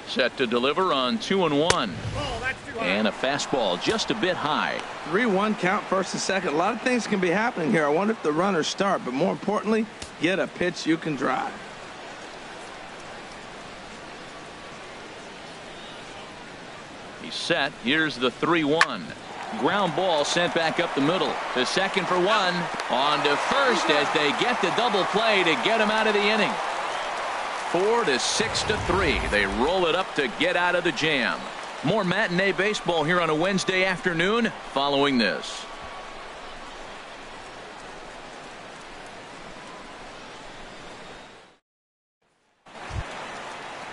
Set to deliver on 2-1. And a fastball just a bit high.
3-1 count, first and second. A lot of things can be happening here. I wonder if the runners start, but more importantly, get a pitch you can drive.
He's set. Here's the 3-1. Ground ball sent back up the middle. To second for 1. On to first as they get the double play to get him out of the inning. 4-6-3. They roll it up to get out of the jam. More matinee baseball here on a Wednesday afternoon following this.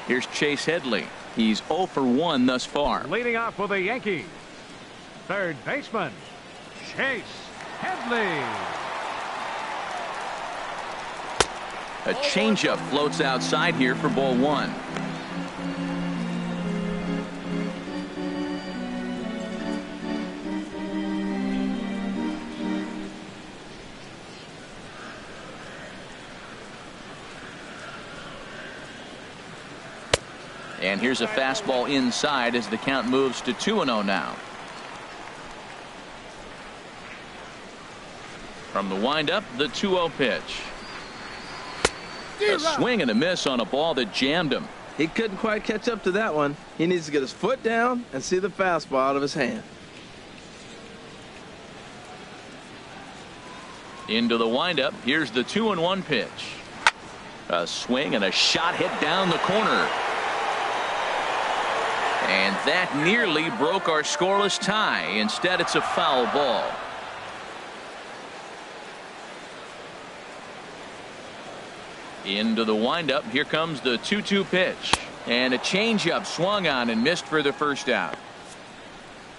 Here's Chase Headley. He's 0 for 1 thus far.
Leading off for the Yankees, third baseman Chase Headley.
A changeup floats outside here for ball 1. And here's a fastball inside as the count moves to 2-0 now. From the windup, the 2-0 pitch. A swing and a miss on a ball that jammed him.
He couldn't quite catch up to that one. He needs to get his foot down and see the fastball out of his hand.
Into the windup. Here's the 2-1 pitch. A swing and a shot hit down the corner. And that nearly broke our scoreless tie. Instead, it's a foul ball. Into the windup. Here comes the 2-2 pitch. And a changeup swung on and missed for the first out.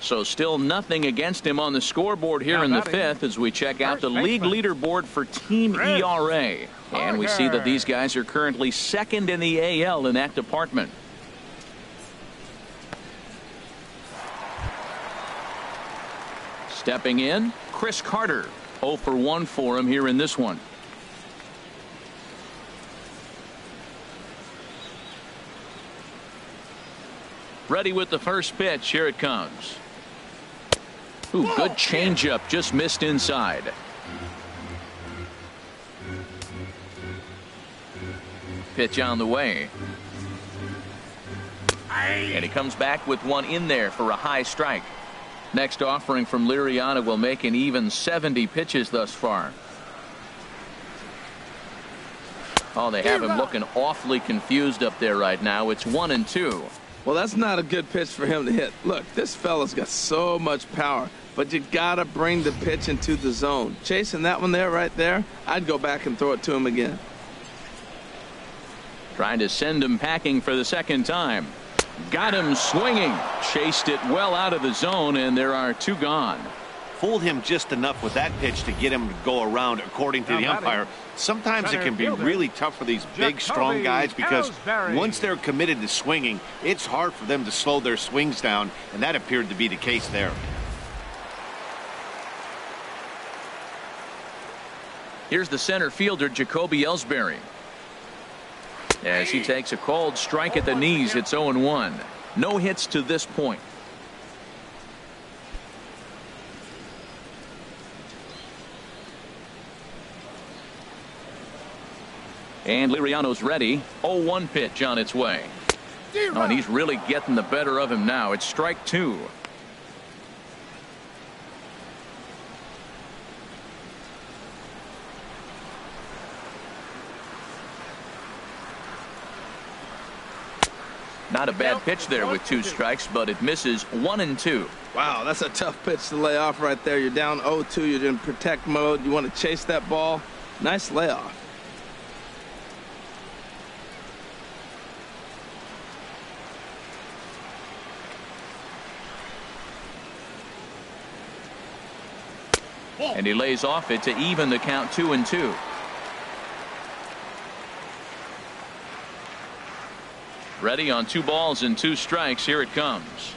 So still nothing against him on the scoreboard here in the 5th as we check out the league leaderboard for team ERA. And we see that these guys are currently second in the AL in that department. Stepping in, Chris Carter. 0 for 1 for him here in this one. Ready with the first pitch. Here it comes. Ooh, good changeup. Just missed inside. pitch on the way. And he comes back with one in there for a high strike. Next offering from Liriano will make an even 70 pitches thus far. Oh, they have him looking awfully confused up there right now. It's 1-2.
Well, that's not a good pitch for him to hit. Look, this fella's got so much power, but you got to bring the pitch into the zone. Chasing that one there, right there, I'd go back and throw it to him again.
Trying to send him packing for the second time. Got him swinging. Chased it well out of the zone, and there are 2 gone.
Fooled him just enough with that pitch to get him to go around, according to the umpire. Sometimes it can be really tough for these big, strong guys because once they're committed to swinging, it's hard for them to slow their swings down, and that appeared to be the case there.
Here's the center fielder, Jacoby Ellsbury. As he takes a cold strike at the knees, it's 0-1. No hits to this point. And Liriano's ready. 0-1 pitch on its way. Oh, and he's really getting the better of him now. It's strike 2. Not a bad pitch there with 2 strikes, but it misses 1-2.
Wow, that's a tough pitch to lay off right there. You're down 0-2. You're in protect mode. You want to chase that ball. Nice layoff.
And he lays off it to even the count 2-2. Ready on 2 balls and 2 strikes. Here it comes.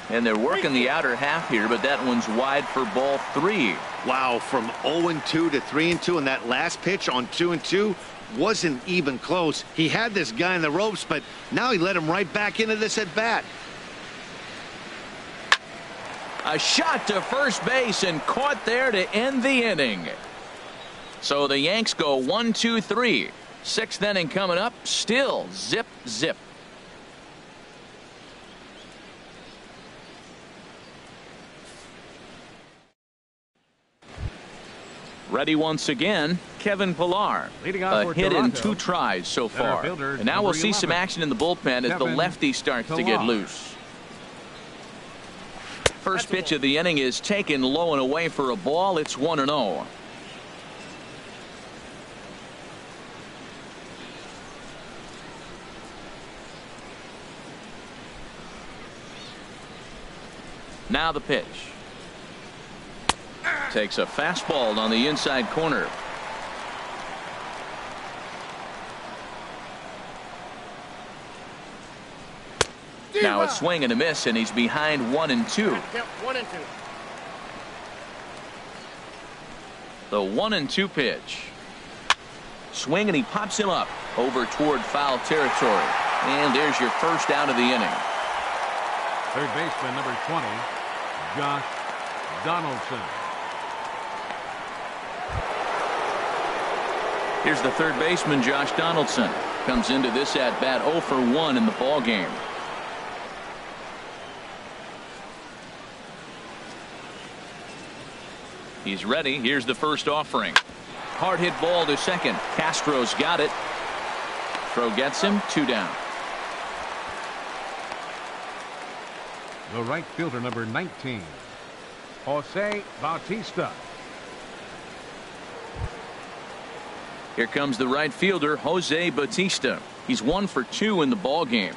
And they're working the outer half here, but that one's wide for ball 3.
Wow, from 0-2 to 3-2, and that last pitch on 2-2 wasn't even close. He had this guy in the ropes, but now he let him right back into this at bat.
A shot to first base and caught there to end the inning. So the Yanks go 1-2-3. 6th inning coming up. Still zip zip. Ready once again, Kevin Pillar. A hit in 2 tries so far. And now we'll see some action in the bullpen as the lefty starts to get loose. First pitch of the inning is taken low and away for a ball. It's 1-0. Now the pitch. Takes a fastball on the inside corner. Now a swing and a miss, and he's behind 1-2.
1-2.
The 1-2 pitch. Swing, and he pops him up over toward foul territory. And there's your first out of the inning.
Third baseman number 20, Josh Donaldson.
Here's the third baseman, Josh Donaldson. Comes into this at bat 0 for 1 in the ball game. He's ready. Here's the first offering. Hard hit ball to second. Castro's got it. Throw gets him. 2 down.
The right fielder number 19, Jose Bautista.
Here comes the right fielder, Jose Bautista. He's 1 for 2 in the ball game.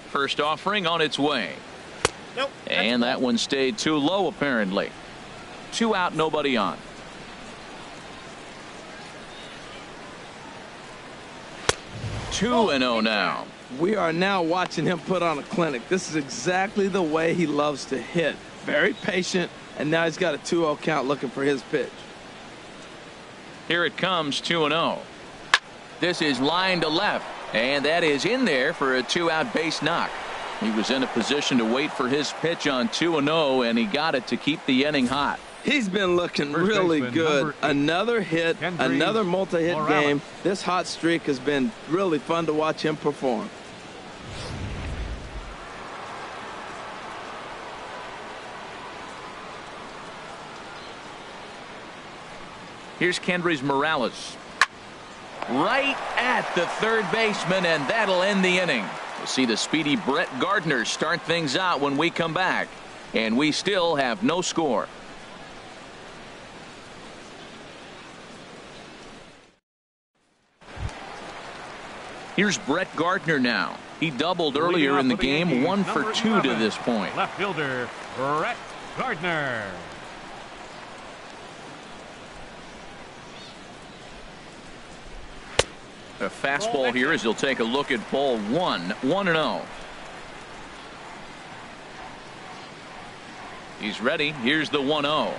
First offering on its way.
Nope.
And that one stayed too low, apparently. 2 out, nobody on. Two and 0 now.
We are now watching him put on a clinic. This is exactly the way he loves to hit. Very patient, and now he's got a 2-0 count looking for his pitch.
Here it comes, 2-0. This is line to left, and that is in there for a 2-out base knock. He was in a position to wait for his pitch on 2-0, and he got it to keep the inning hot.
He's been looking really good. Another hit, another multi-hit game. This hot streak has been really fun to watch him perform.
Here's Kendrys Morales. Right at the third baseman, and that'll end the inning. We'll see the speedy Brett Gardner start things out when we come back. And we still have no score. Here's Brett Gardner now. He doubled earlier in the game, 1 for 2 to this point.
Left fielder Brett Gardner.
A fastball here as he'll take a look at ball 1, 1-0. He's ready. Here's the 1-0.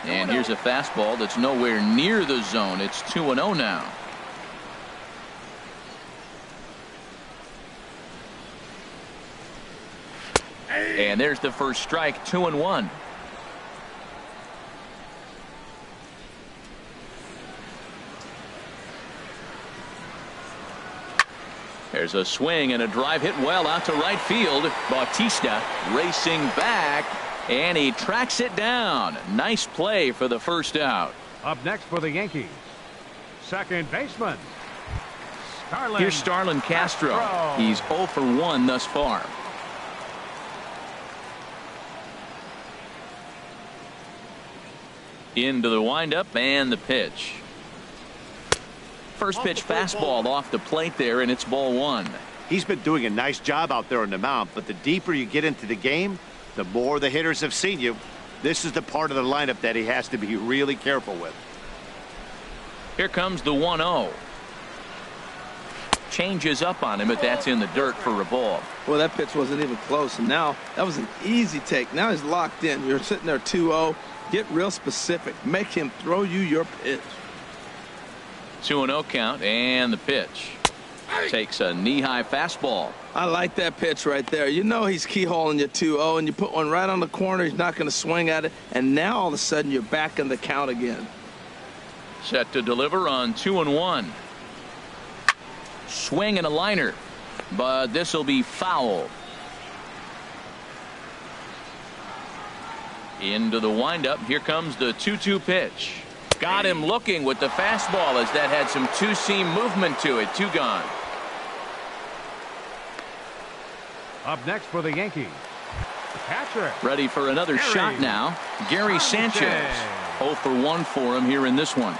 And here's a fastball that's nowhere near the zone. It's 2-0 now. And there's the first strike, 2-1. There's a swing and a drive hit well out to right field. Bautista racing back, and he tracks it down. Nice play for the first out.
Up next for the Yankees, second baseman Starlin.
Here's Starlin Castro. He's 0 for 1 thus far. Into the windup and the pitch. First pitch fastball off the plate there, and it's ball 1.
He's been doing a nice job out there on the mound, but the deeper you get into the game, the more the hitters have seen you. This is the part of the lineup that he has to be really careful with.
Here comes the 1-0. Changes up on him, but that's in the dirt for a ball.
Well, that pitch wasn't even close, and now that was an easy take. Now he's locked in. You're sitting there 2-0. Get real specific. Make him throw you your pitch.
2-0 count, and the pitch. Takes a knee-high fastball.
I like that pitch right there. You know he's keyholing you 2-0, and you put one right on the corner. He's not going to swing at it, and now all of a sudden you're back in the count again.
Set to deliver on 2-1. Swing and a liner, but this will be foul. Into the windup. Here comes the 2-2 pitch. Got him looking with the fastball as that had some two-seam movement to it. 2 gone.
Up next for the Yankees, catcher.
Ready for another shot now. Gary Sanchez. 0 for 1 for him here in this one.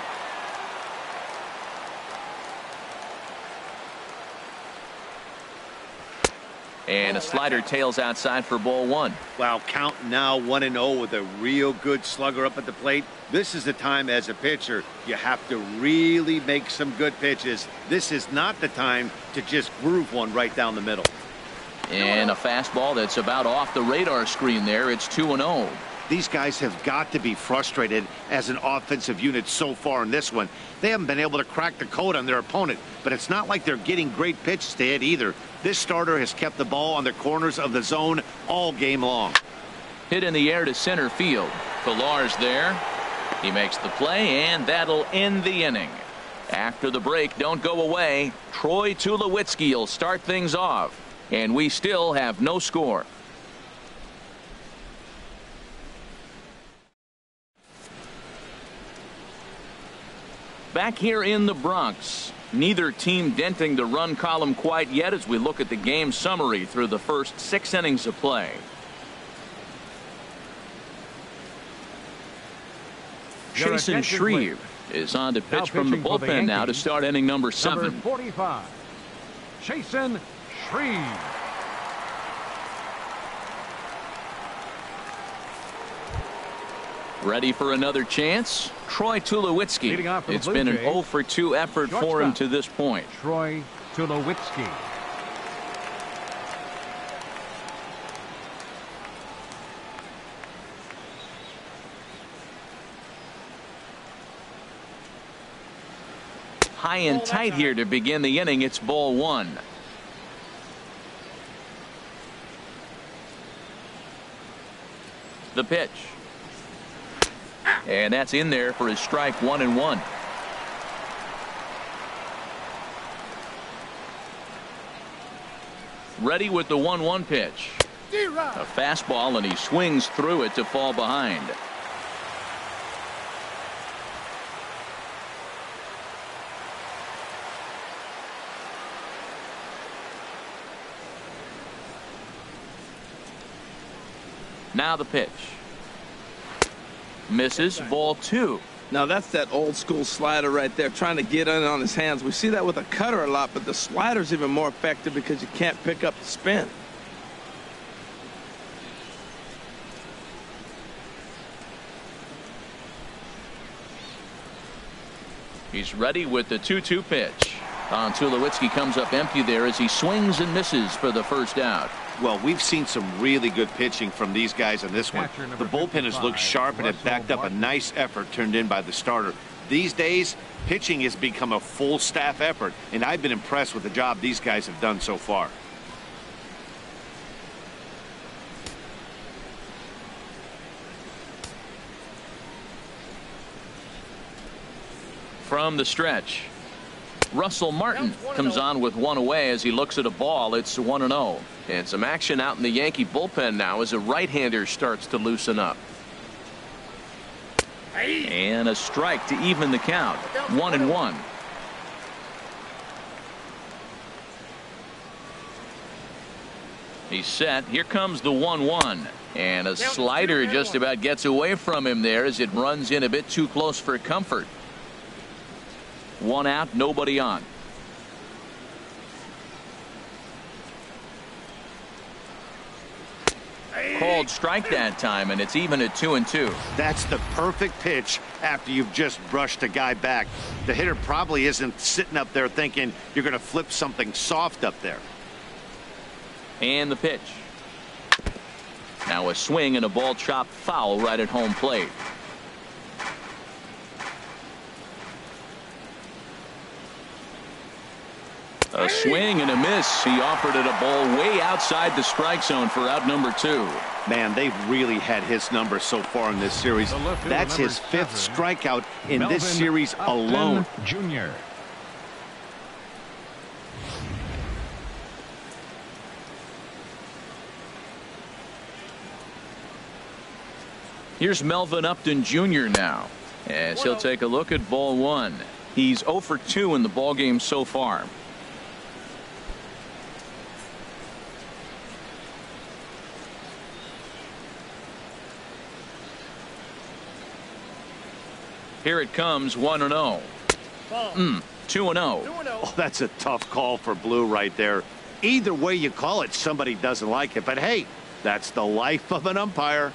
And a slider tails outside for ball 1.
Wow, count now 1-0 with a real good slugger up at the plate. This is the time as a pitcher you have to really make some good pitches. This is not the time to just groove one right down the middle.
And a fastball that's about off the radar screen there. It's 2-0.
These guys have got to be frustrated as an offensive unit so far in this one. They haven't been able to crack the code on their opponent, but it's not like they're getting great pitches to hit either. This starter has kept the ball on the corners of the zone all game long.
Hit in the air to center field. Pilar's there. He makes the play, and that'll end the inning. After the break, don't go away. Troy Tulowitzki will start things off, and we still have no score. Back here in the Bronx, neither team denting the run column quite yet as we look at the game summary through the first 6 innings of play. Jason Shreve is on to pitch from the bullpen now to start inning number 7.
Number 45, Jason Shreve.
Ready for another chance? Troy Tulowitzki. It's been an 0 for 2 effort for him to this point.
Troy Tulowitzki.
High and tight here to begin the inning. It's ball 1. The pitch. And that's in there for his strike 1-1. Ready with the 1-1 pitch. A fastball, and he swings through it to fall behind. Now the pitch. Misses, ball 2.
Now that's that old school slider right there, trying to get in on his hands. We see that with a cutter a lot, but the slider's even more effective because you can't pick up the spin.
He's ready with the 2-2 pitch. Tulowitzki comes up empty there as he swings and misses for the first out.
Well, we've seen some really good pitching from these guys in this one. The bullpen has looked sharp and it backed up a nice effort turned in by the starter. These days, pitching has become a full staff effort, and I've been impressed with the job these guys have done so far.
From the stretch, Russell Martin comes on with one away as he looks at a ball. It's 1-0. And some action out in the Yankee bullpen now as a right-hander starts to loosen up. And a strike to even the count. 1-1. He's set. Here comes the 1-1. And a slider just about gets away from him there as it runs in a bit too close for comfort. 1 out, nobody on. Called strike that time, and it's even at 2-2.
That's the perfect pitch after you've just brushed a guy back. The hitter probably isn't sitting up there thinking you're going to flip something soft up there.
And the pitch. Now a swing and a ball chopped foul right at home plate. A swing and a miss. He offered it a ball way outside the strike zone for out number 2.
Man, they've really had his number so far in this series. That's his 5th strikeout in this series alone.
Jr.
Here's Melvin Upton Jr. now as he'll take a look at ball 1. He's 0 for 2 in the ballgame so far. Here it comes, 1-0. 2-0.
Oh, that's a tough call for Blue right there. Either way you call it, somebody doesn't like it. But hey, that's the life of an umpire.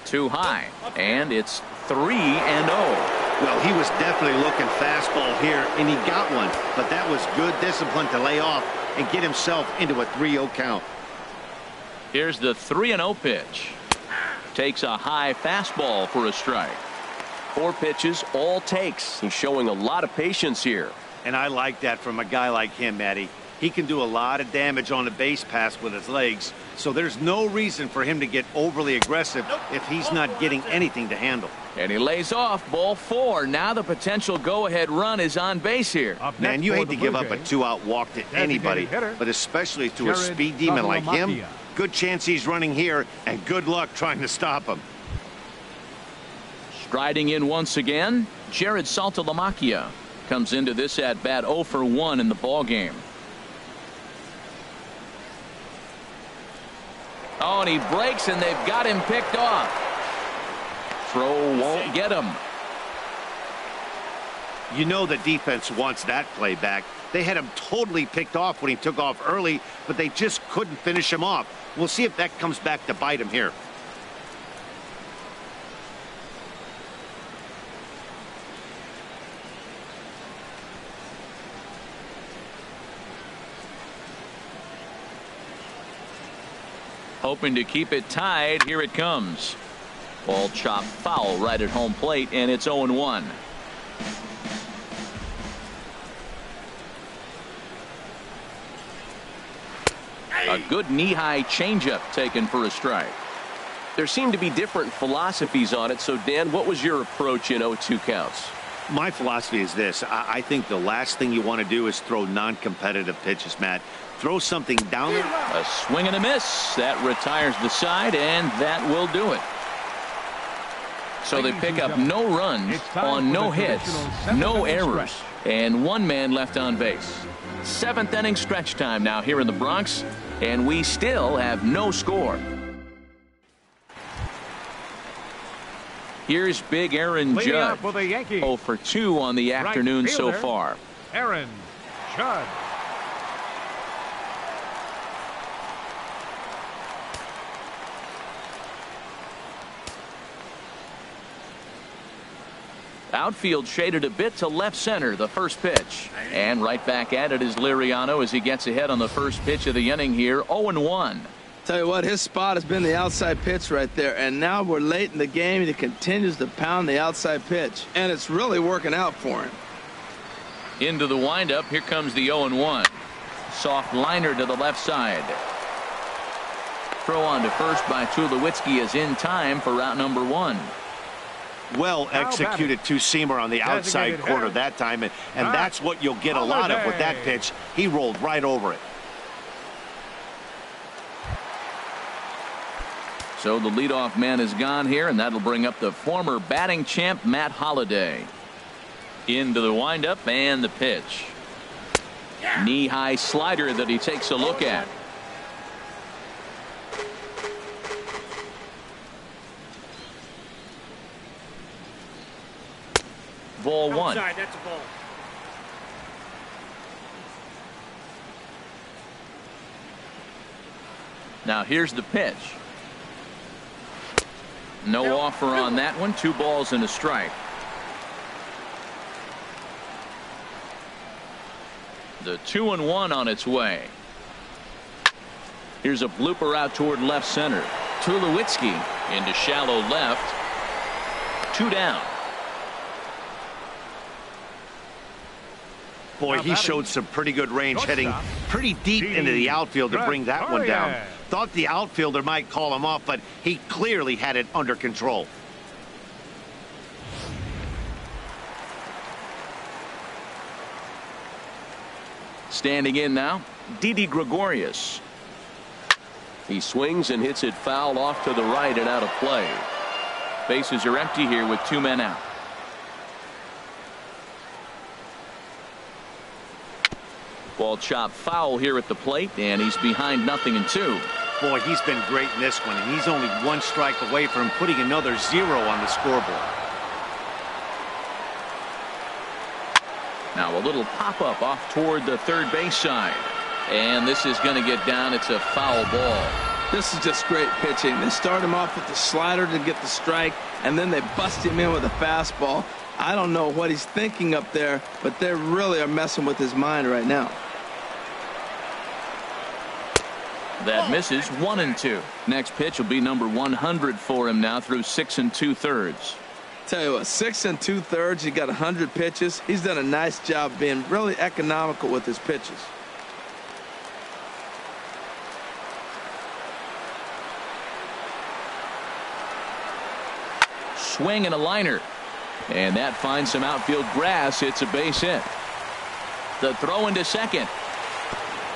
Too high, and it's 3-0.
Well, he was definitely looking fastball here, and he got one. But that was good discipline to lay off and get himself into a 3-0 count.
Here's the 3-0 pitch. Takes a high fastball for a strike. 4 pitches, all takes. He's showing a lot of patience here.
And I like that from a guy like him, Matty. He can do a lot of damage on a base pass with his legs, so there's no reason for him to get overly aggressive if he's not getting anything to handle.
And he lays off ball 4. Now the potential go-ahead run is on base here.
Man, you hate to give up a 2-out walk to anybody, but especially to a speed demon like him. Good chance he's running here, and good luck trying to stop him.
Striding in once again, Jared Saltalamacchia comes into this at-bat 0 for 1 in the ballgame. Oh, and he breaks, and they've got him picked off. Throw won't get him.
You know the defense wants that play back. They had him totally picked off when he took off early, but they just couldn't finish him off. We'll see if that comes back to bite him here.
Hoping to keep it tied. Here it comes. Ball chopped foul right at home plate, and it's 0-1. good knee-high changeup taken for a strike.
There seem to be different philosophies on it. So, Dan, what was your approach in 0-2 counts?
My philosophy is this. I think the last thing you want to do is throw non-competitive pitches, Matt. Throw something down there.
A swing and a miss. That retires the side, and that will do it. So they pick up no runs on no hits, no errors, and one man left on base. 7th inning stretch time now here in the Bronx, and we still have no score. Here's big Aaron Judge. 0 for 2 on the afternoon so far.
Aaron Judge.
Outfield shaded a bit to left center, the first pitch. And right back at it is Liriano as he gets ahead on the first pitch of the inning here, 0-1.
Tell you what, his spot has been the outside pitch right there, and now we're late in the game and he continues to pound the outside pitch, and it's really working out for him.
Into the windup, here comes the 0-1. Soft liner to the left side. Throw on to first by Tulowitzki is in time for route number 1.
Well executed two-seamer on the outside corner that time, and that's what you'll get a lot of with that pitch. He rolled right over it.
So the leadoff man is gone here, and that'll bring up the former batting champ Matt Holliday. Into the windup and the pitch. Knee-high slider that he takes a look at. Ball 1.
Outside, that's a ball.
Now here's the pitch. No offer on that one. 2 balls and a strike. The 2-1 on its way. Here's a blooper out toward left center. Tulowitzki into shallow left. 2 down.
Boy, he showed some pretty good range, heading pretty deep into the outfield to bring that one down. Thought the outfielder might call him off, but he clearly had it under control.
Standing in now, Didi Gregorius.
He swings and hits it foul off to the right and out of play.
Bases are empty here with 2 men out. Ball chopped foul here at the plate, and he's behind 0-2.
Boy, he's been great in this one, and he's only 1 strike away from putting another 0 on the scoreboard.
Now a little pop-up off toward the third base side. And this is going to get down. It's a foul ball.
This is just great pitching. They start him off with the slider to get the strike, and then they bust him in with a fastball. I don't know what he's thinking up there, but they really are messing with his mind right now.
That misses. 1-2. Next pitch will be number 100 for him now through 6 2/3.
Tell you what, 6 2/3. He got 100 pitches. He's done a nice job being really economical with his pitches.
Swing and a liner. And that finds some outfield grass. It's a base hit. The throw into second.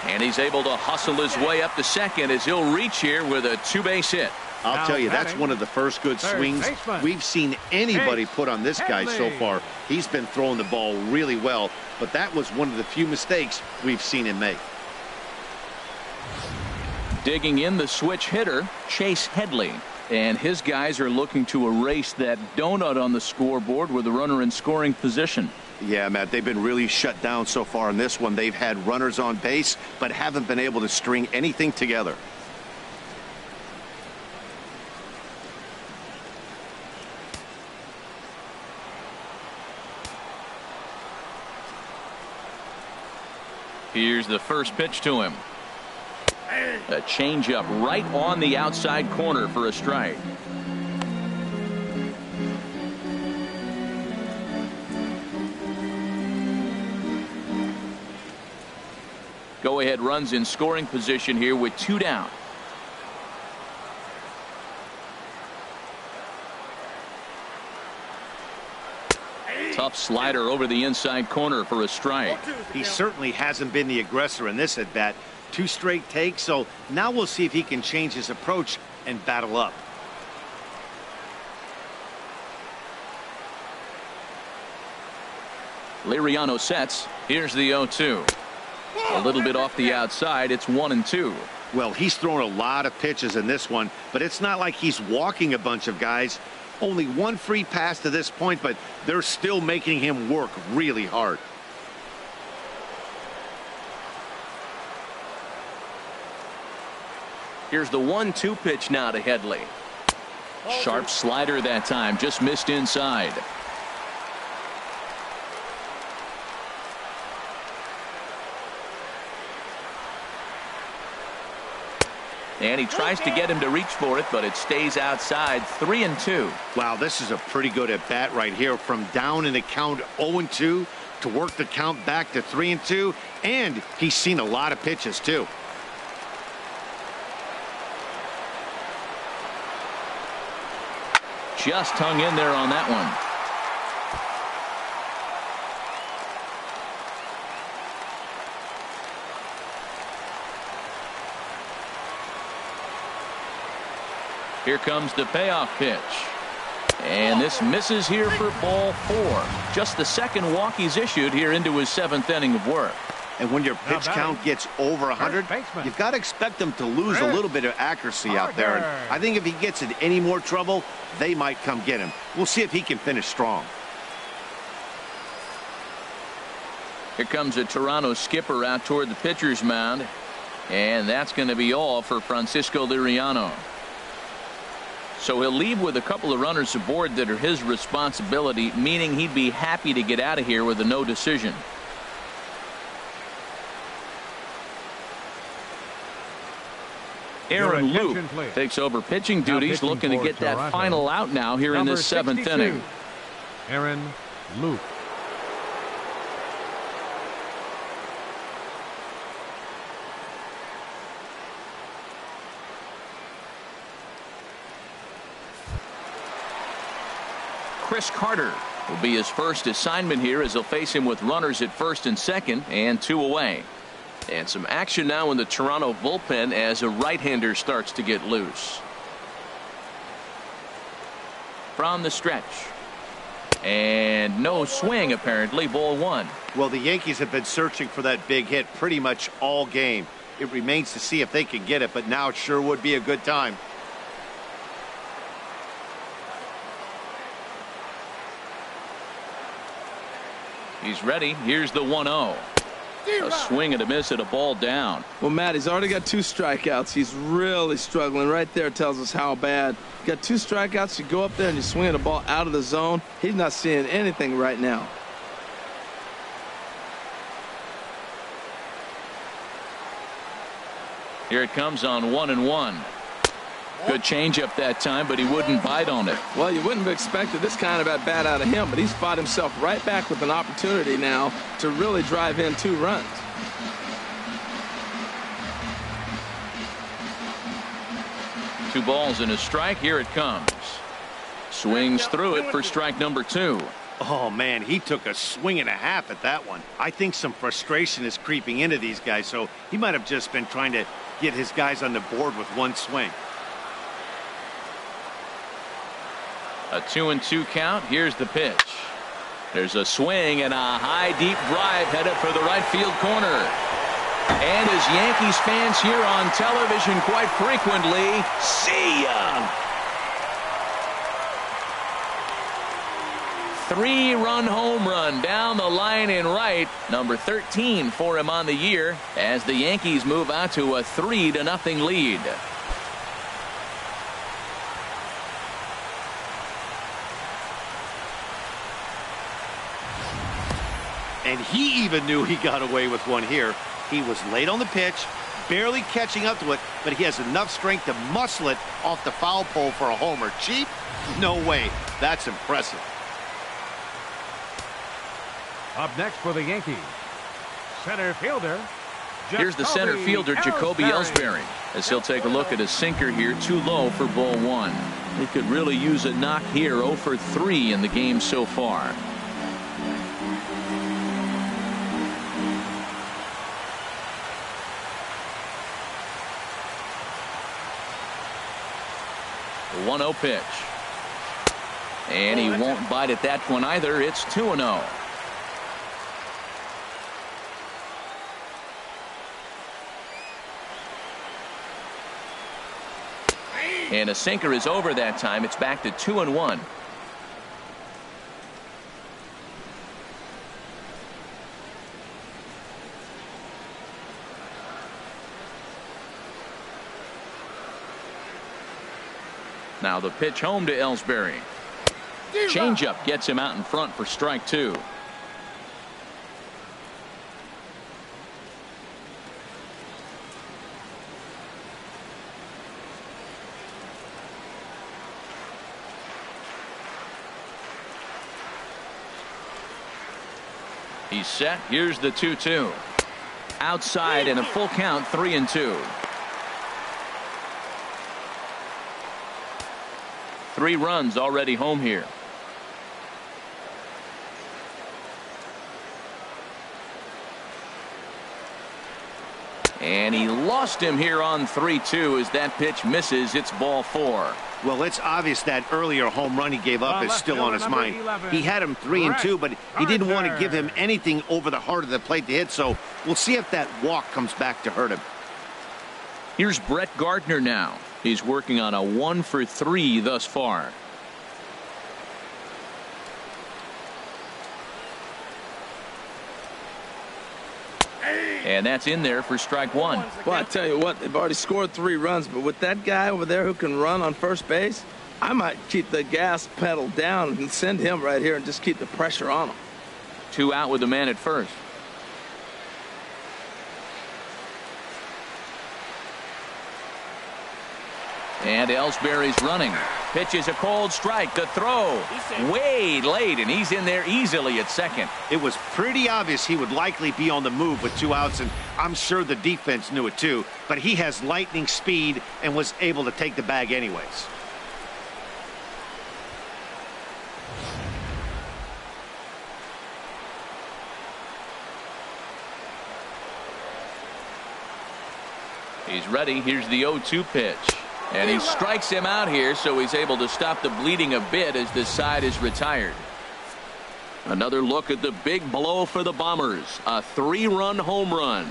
And he's able to hustle his way up to second as he'll reach here with a 2-base hit.
I'll tell you, that's one of the first good swings we've seen anybody put on this guy so far. He's been throwing the ball really well, but that was one of the few mistakes we've seen him make.
Digging in the switch hitter, Chase Headley. And his guys are looking to erase that donut on the scoreboard with a runner in scoring position.
Yeah, Matt, they've been really shut down so far in this one. They've had runners on base, but haven't been able to string anything together.
Here's the first pitch to him. A changeup right on the outside corner for a strike. Go-ahead runs in scoring position here with 2 down. Tough slider over the inside corner for a strike.
He certainly hasn't been the aggressor in this at bat. 2 straight takes, so now we'll see if he can change his approach and battle up.
Liriano sets. Here's the 0-2. A little bit off the outside. It's 1-2.
Well, he's thrown a lot of pitches in this one, but it's not like he's walking a bunch of guys. Only 1 free pass to this point, but they're still making him work really hard.
Here's the 1-2 pitch now to Headley. Sharp slider that time, just missed inside. And he tries to get him to reach for it, but it stays outside. 3-2.
Wow, this is a pretty good at bat right here. From down in the count 0-2 to work the count back to 3-2, and he's seen a lot of pitches too.
Just hung in there on that one. Here comes the payoff pitch. And this misses here for ball 4. Just the second walk he's issued here into his 7th inning of work.
And when your pitch count gets over 100, you've got to expect them to lose a little bit of accuracy out there. And I think if he gets in any more trouble, they might come get him. We'll see if he can finish strong.
Here comes a Toronto skipper out toward the pitcher's mound. And that's going to be all for Francisco Liriano. So he'll leave with a couple of runners aboard that are his responsibility, meaning he'd be happy to get out of here with a no decision. Aaron Luke takes over pitching duties, looking to get that final out now here in this 7th inning.
Aaron Luke.
Chris Carter will be his first assignment here as he'll face him with runners at first and second and 2 away. And some action now in the Toronto bullpen as a right-hander starts to get loose. From the stretch. And no swing, apparently. Ball 1.
Well, the Yankees have been searching for that big hit pretty much all game. It remains to see if they can get it, but now it sure would be a good time.
He's ready. Here's the 1-0. A swing and a miss at a ball down.
Well, Matt, he's already got 2 strikeouts. He's really struggling. Right there tells us how bad. You got 2 strikeouts. You go up there and you swing at a ball out of the zone. He's not seeing anything right now.
Here it comes on 1-1. Good changeup that time, but he wouldn't bite on it.
Well, you wouldn't have expected this kind of at bat out of him, but he's fought himself right back with an opportunity now to really drive in 2 runs.
Two balls and a strike. Here it comes. Swings through it for strike number 2.
Oh, man, he took a swing and a half at that one. I think some frustration is creeping into these guys, so he might have just been trying to get his guys on the board with 1 swing.
A 2-2 count. Here's the pitch. There's a swing and a high deep drive headed for the right field corner. And as Yankees fans hear on television quite frequently, see ya! 3-run home run down the line in right. Number 13 for him on the year as the Yankees move out to a 3-0 lead.
And he even knew he got away with one here. He was late on the pitch, barely catching up to it, but he has enough strength to muscle it off the foul pole for a homer. Cheap? No way. That's impressive.
Up next for the Yankees, center fielder
Here's the center fielder, Jacoby Ellsbury, as he'll take a look at a sinker here, too low for ball one. He could really use a knock here. 0 for 3 in the game so far. The 1-0 pitch. And he won't bite at that one either. It's 2-0. And a sinker is over that time. It's back to 2-1. Now the pitch home to Ellsbury. Changeup gets him out in front for strike 2. He's set. Here's the 2-2. Outside and a full count, 3-2. 3 runs already home here. And he lost him here on 3-2 as that pitch misses. It's ball 4.
Well, it's obvious that earlier home run he gave up is still on his mind. He had him 3-2, but he didn't want to give him anything over the heart of the plate to hit, so we'll see if that walk comes back to hurt him.
Here's Brett Gardner now. He's working on a 1 for 3 thus far. And that's in there for strike 1.
Well, I tell you what, they've already scored 3 runs, but with that guy over there who can run on first base, I might keep the gas pedal down and send him right here and just keep the pressure on him.
2 out with the man at first. And Ellsbury's running. Pitches a cold strike. The throw way late, and he's in there easily at second.
It was pretty obvious he would likely be on the move with 2 outs, and I'm sure the defense knew it too. But he has lightning speed and was able to take the bag anyways.
He's ready. Here's the 0-2 pitch. And he strikes him out here, so he's able to stop the bleeding a bit as this side is retired. Another look at the big blow for the Bombers. A 3-run home run.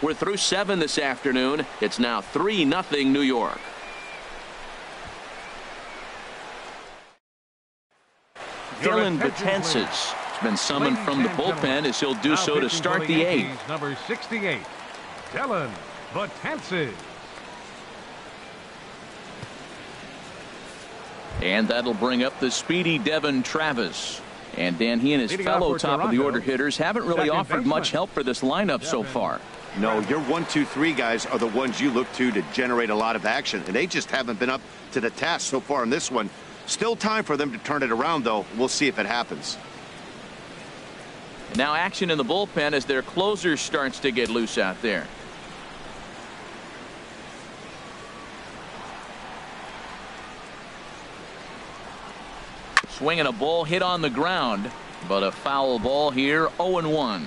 We're through 7 this afternoon. It's now 3-0 New York. Dylan Betances has been summoned from the bullpen as he'll do so to start the 8th.
Number 68, Dylan Betances.
And that'll bring up the speedy Devin Travis. And Dan, he and his fellow top of the order hitters haven't really offered much help for this lineup so far.
No, your 1, 2, 3 guys are the ones you look to generate a lot of action, and they just haven't been up to the task so far in this one. Still time for them to turn it around, though. We'll see if it happens.
And now action in the bullpen as their closer starts to get loose out there. Swinging a ball hit on the ground, but a foul ball here. 0-1.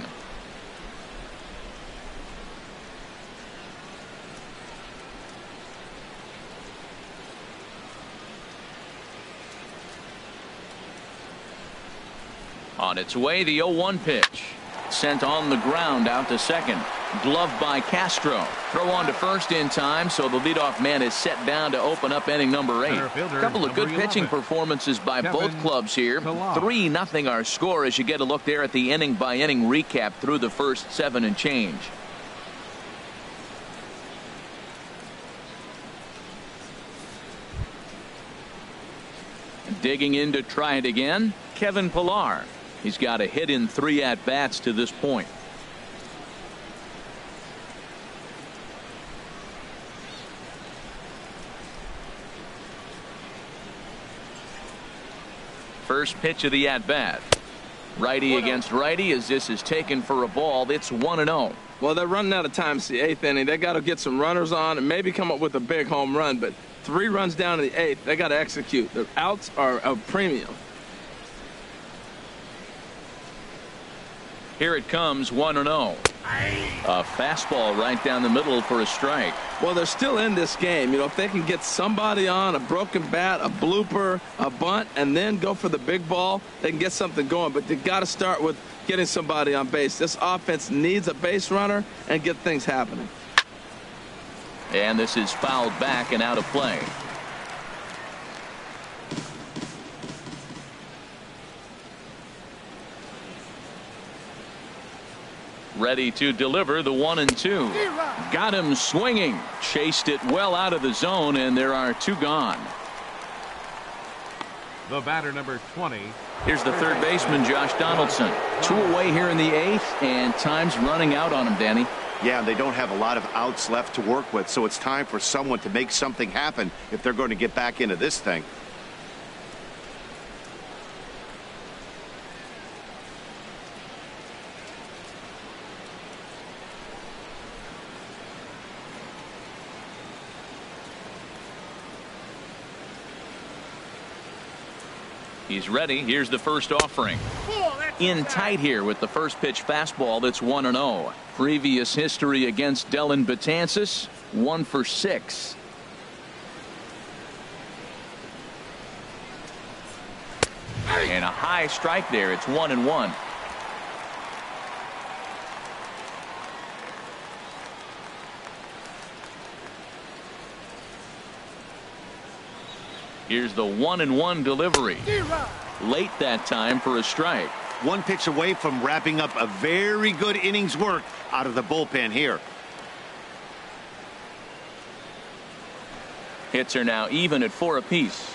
On its way, the 0-1 pitch. Sent on the ground out to second. Gloved by Castro. Throw on to first in time, so the leadoff man is set down to open up inning number 8. A couple of good pitching performances by both clubs here. 3-0 our score as you get a look there at the inning by inning recap through the first 7 and change. Digging in to try it again, Kevin Pillar. He's got a hit in 3 at-bats to this point. First pitch of the at-bat. Righty against righty as this is taken for a ball. It's 1-0.
Well, they're running out of time. It's the 8th inning. They got to get some runners on and maybe come up with a big home run. But 3 runs down in the 8th. They got to execute. The outs are a premium.
Here it comes, 1-0. A fastball right down the middle for a strike.
Well, they're still in this game. You know, if they can get somebody on, a broken bat, a blooper, a bunt, and then go for the big ball, they can get something going. But they got to start with getting somebody on base. This offense needs a base runner and get things happening.
And this is fouled back and out of play. Ready to deliver the 1-2. Got him swinging. Chased it well out of the zone, and there are 2 gone.
The batter, number 20.
Here's the third baseman, Josh Donaldson. 2 away here in the 8th, and time's running out on him, Danny.
Yeah, they don't have a lot of outs left to work with, so it's time for someone to make something happen if they're going to get back into this thing.
He's ready. Here's the first offering. In tight here with the first pitch fastball. That's 1-0. Previous history against Dellin Betances, 1 for 6. And a high strike there. It's 1-1. Here's the 1-1 delivery. Late that time for a strike.
1 pitch away from wrapping up a very good innings work out of the bullpen here.
Hits are now even at 4 apiece.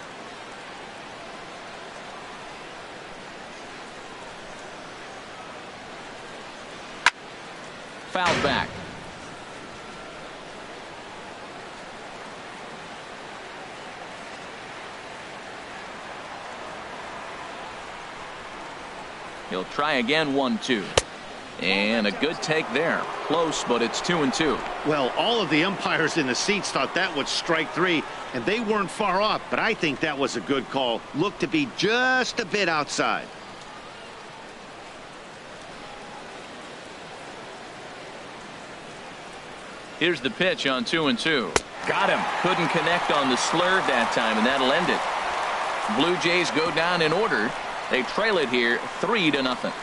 Fouled back. He'll try again, 1-2. And a good take there. Close, but it's 2-2.
Well, all of the umpires in the seats thought that was strike 3, and they weren't far off, but I think that was a good call. Looked to be just a bit outside.
Here's the pitch on 2-2. Got him. Couldn't connect on the slurve that time, and that'll end it. Blue Jays go down in order. They trail it here 3-0.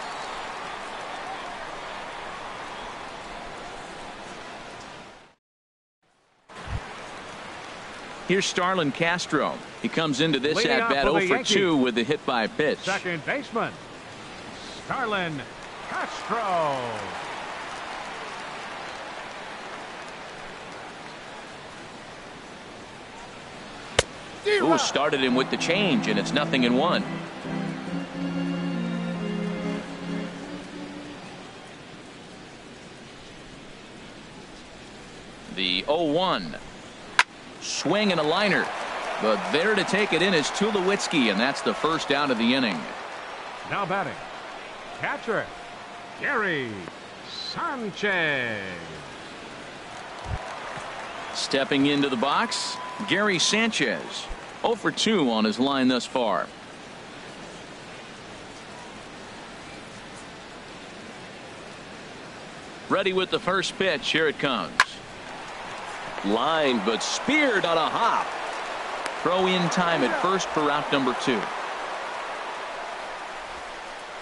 Here's Starlin Castro. He comes into this at bat 0 for 2 with the hit by pitch.
Second baseman, Starlin Castro.
Ooh, started him with the change, and it's 0-1. The 0-1. Swing and a liner. But there to take it in is Tulowitzki, and that's the first out of the inning.
Now batting, catcher, Gary Sanchez.
Stepping into the box, Gary Sanchez. 0 for 2 on his line thus far. Ready with the first pitch. Here it comes. Lined but speared on a hop. Throw in time at first for out number 2.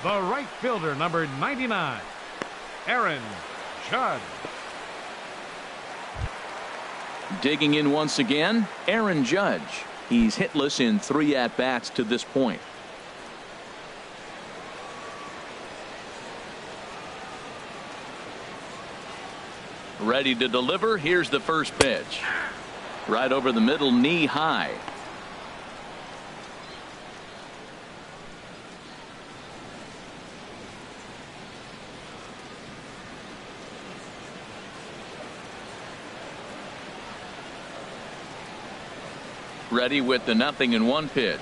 The right fielder, number 99, Aaron Judge.
Digging in once again, Aaron Judge. He's hitless in 3 at-bats to this point. Ready to deliver. Here's the first pitch. Right over the middle, knee high. Ready with the 0-1 pitch.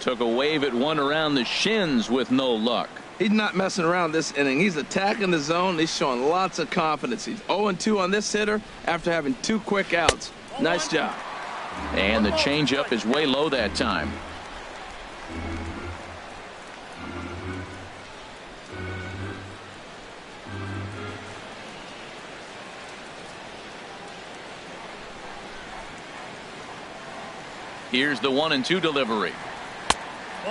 Took a wave at one around the shins with no luck.
He's not messing around this inning. He's attacking the zone. He's showing lots of confidence. He's 0-2 on this hitter after having 2 quick outs. Nice job.
And the changeup is way low that time. Here's the 1-2 delivery.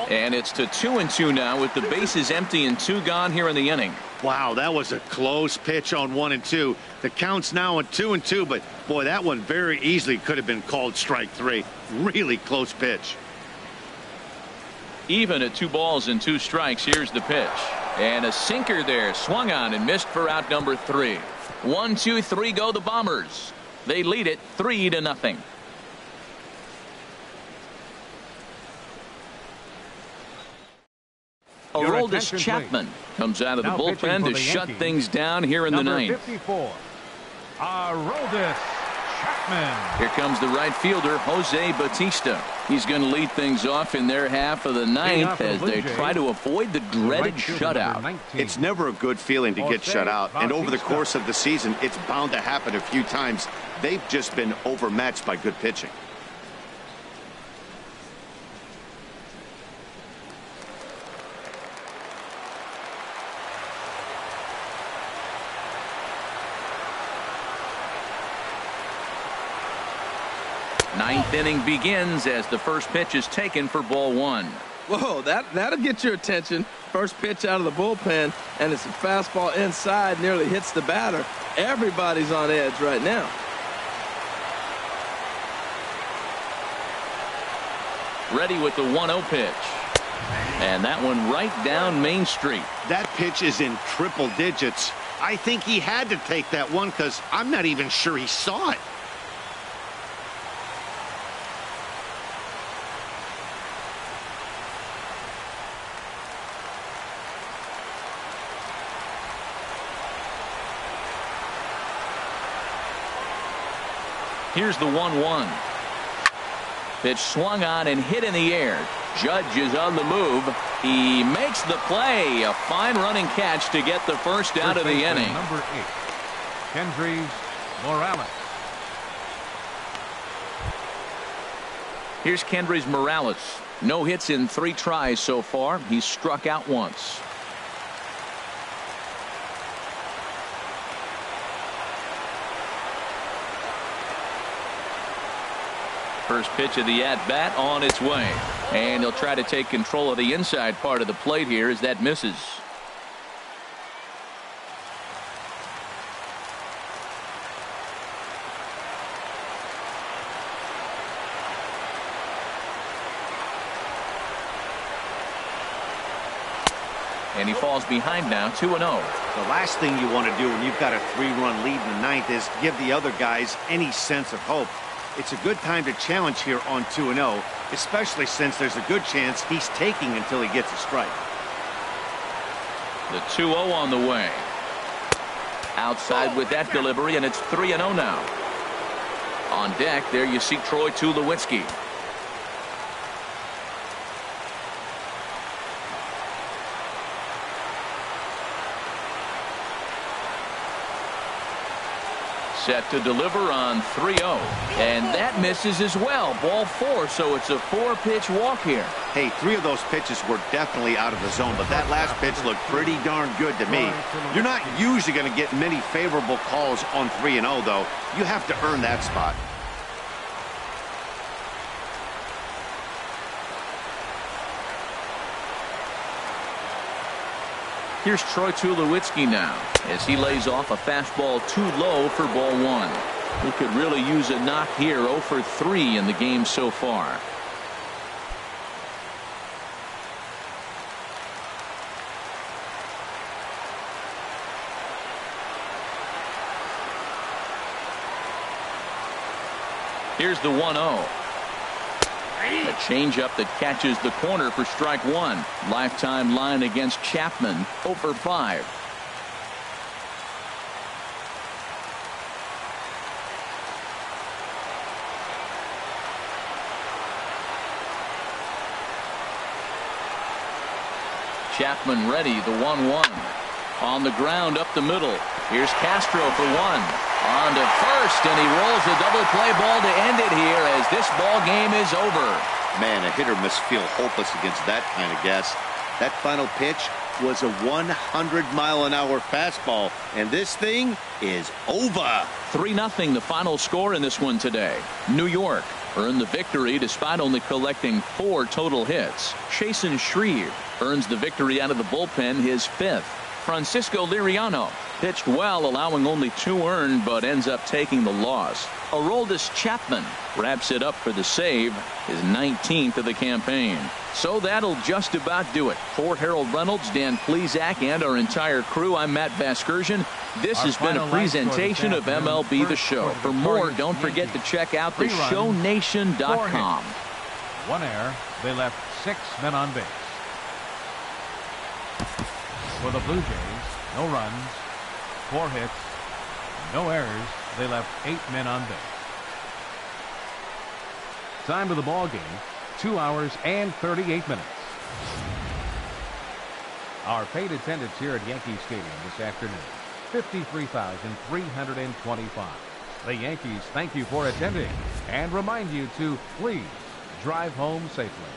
And it's to 2-2 now with the bases empty and 2 gone here in the inning.
Wow, that was a close pitch on 1-2. The count's now at 2-2, but boy, that one very easily could have been called strike 3. Really close pitch.
Even at 2 balls and 2 strikes, here's the pitch. And a sinker there, swung on and missed for out number 3. 1, 2, 3 go the Bombers. They lead it 3-0. Aroldis Chapman comes out of the bullpen to shut things down here in the ninth.
54, Aroldis Chapman.
Here comes the right fielder, Jose Bautista. He's going to lead things off in their half of the ninth as they try to avoid the dreaded shutout.
It's never a good feeling to get shut out, and over the course of the season, it's bound to happen a few times. They've just been overmatched by good pitching.
Ninth inning begins as the first pitch is taken for ball 1.
Whoa, that'll get your attention. First pitch out of the bullpen, and it's a fastball inside, nearly hits the batter. Everybody's on edge right now.
Ready with the 1-0 pitch. And that one right down Main Street.
That pitch is in triple digits. I think he had to take that one because I'm not even sure he saw it.
Here's the 1-1. Pitch swung on and hit in the air. Judge is on the move. He makes the play. A fine running catch to get the first out of the inning.
Number 8, Kendrys Morales.
Here's Kendrys Morales. No hits in 3 tries so far. He's struck out once. First pitch of the at-bat on its way. And he'll try to take control of the inside part of the plate here as that misses. And he falls behind now, 2-0.
The last thing you want to do when you've got a 3-run lead in the ninth is give the other guys any sense of hope. It's a good time to challenge here on 2-0, especially since there's a good chance he's taking until he gets a strike.
The 2-0 on the way. Outside with that delivery, and it's 3-0 now. On deck, there you see Troy Tulowitzki. Set to deliver on 3-0. And that misses as well. Ball 4, so it's a 4-pitch walk here.
Hey, 3 of those pitches were definitely out of the zone, but that last pitch looked pretty darn good to me. You're not usually going to get many favorable calls on 3-0, though. You have to earn that spot.
Here's Troy Tulowitzki now as he lays off a fastball too low for ball 1. He could really use a knock here. 0 for 3 in the game so far. Here's the 1-0. A changeup that catches the corner for strike 1. Lifetime line against Chapman, 0 for 5. Chapman ready, the 1-1. On the ground up the middle. Here's Castro for 1. On to first, and he rolls a double play ball to end it here as this ball game is over.
Man, a hitter must feel hopeless against that kind of gas. That final pitch was a 100-mile-an-hour fastball, and this thing is over.
3-0 the final score in this one today. New York earned the victory despite only collecting 4 total hits. Chasen Shreve earns the victory out of the bullpen, his 5th. Francisco Liriano pitched well, allowing only 2 earned, but ends up taking the loss. Aroldis Chapman wraps it up for the save, his 19th of the campaign. So that'll just about do it. For Harold Reynolds, Dan Plesac, and our entire crew, I'm Matt Vasgersian. This has been a presentation of MLB The Show. For more, don't forget to check out theshownation.com.
1 error. They left 6 men on base. For the Blue Jays, no runs, 4 hits, no errors. They left 8 men on base. Time of the ball game, 2 hours and 38 minutes. Our paid attendance here at Yankee Stadium this afternoon, 53,325. The Yankees thank you for attending and remind you to please drive home safely.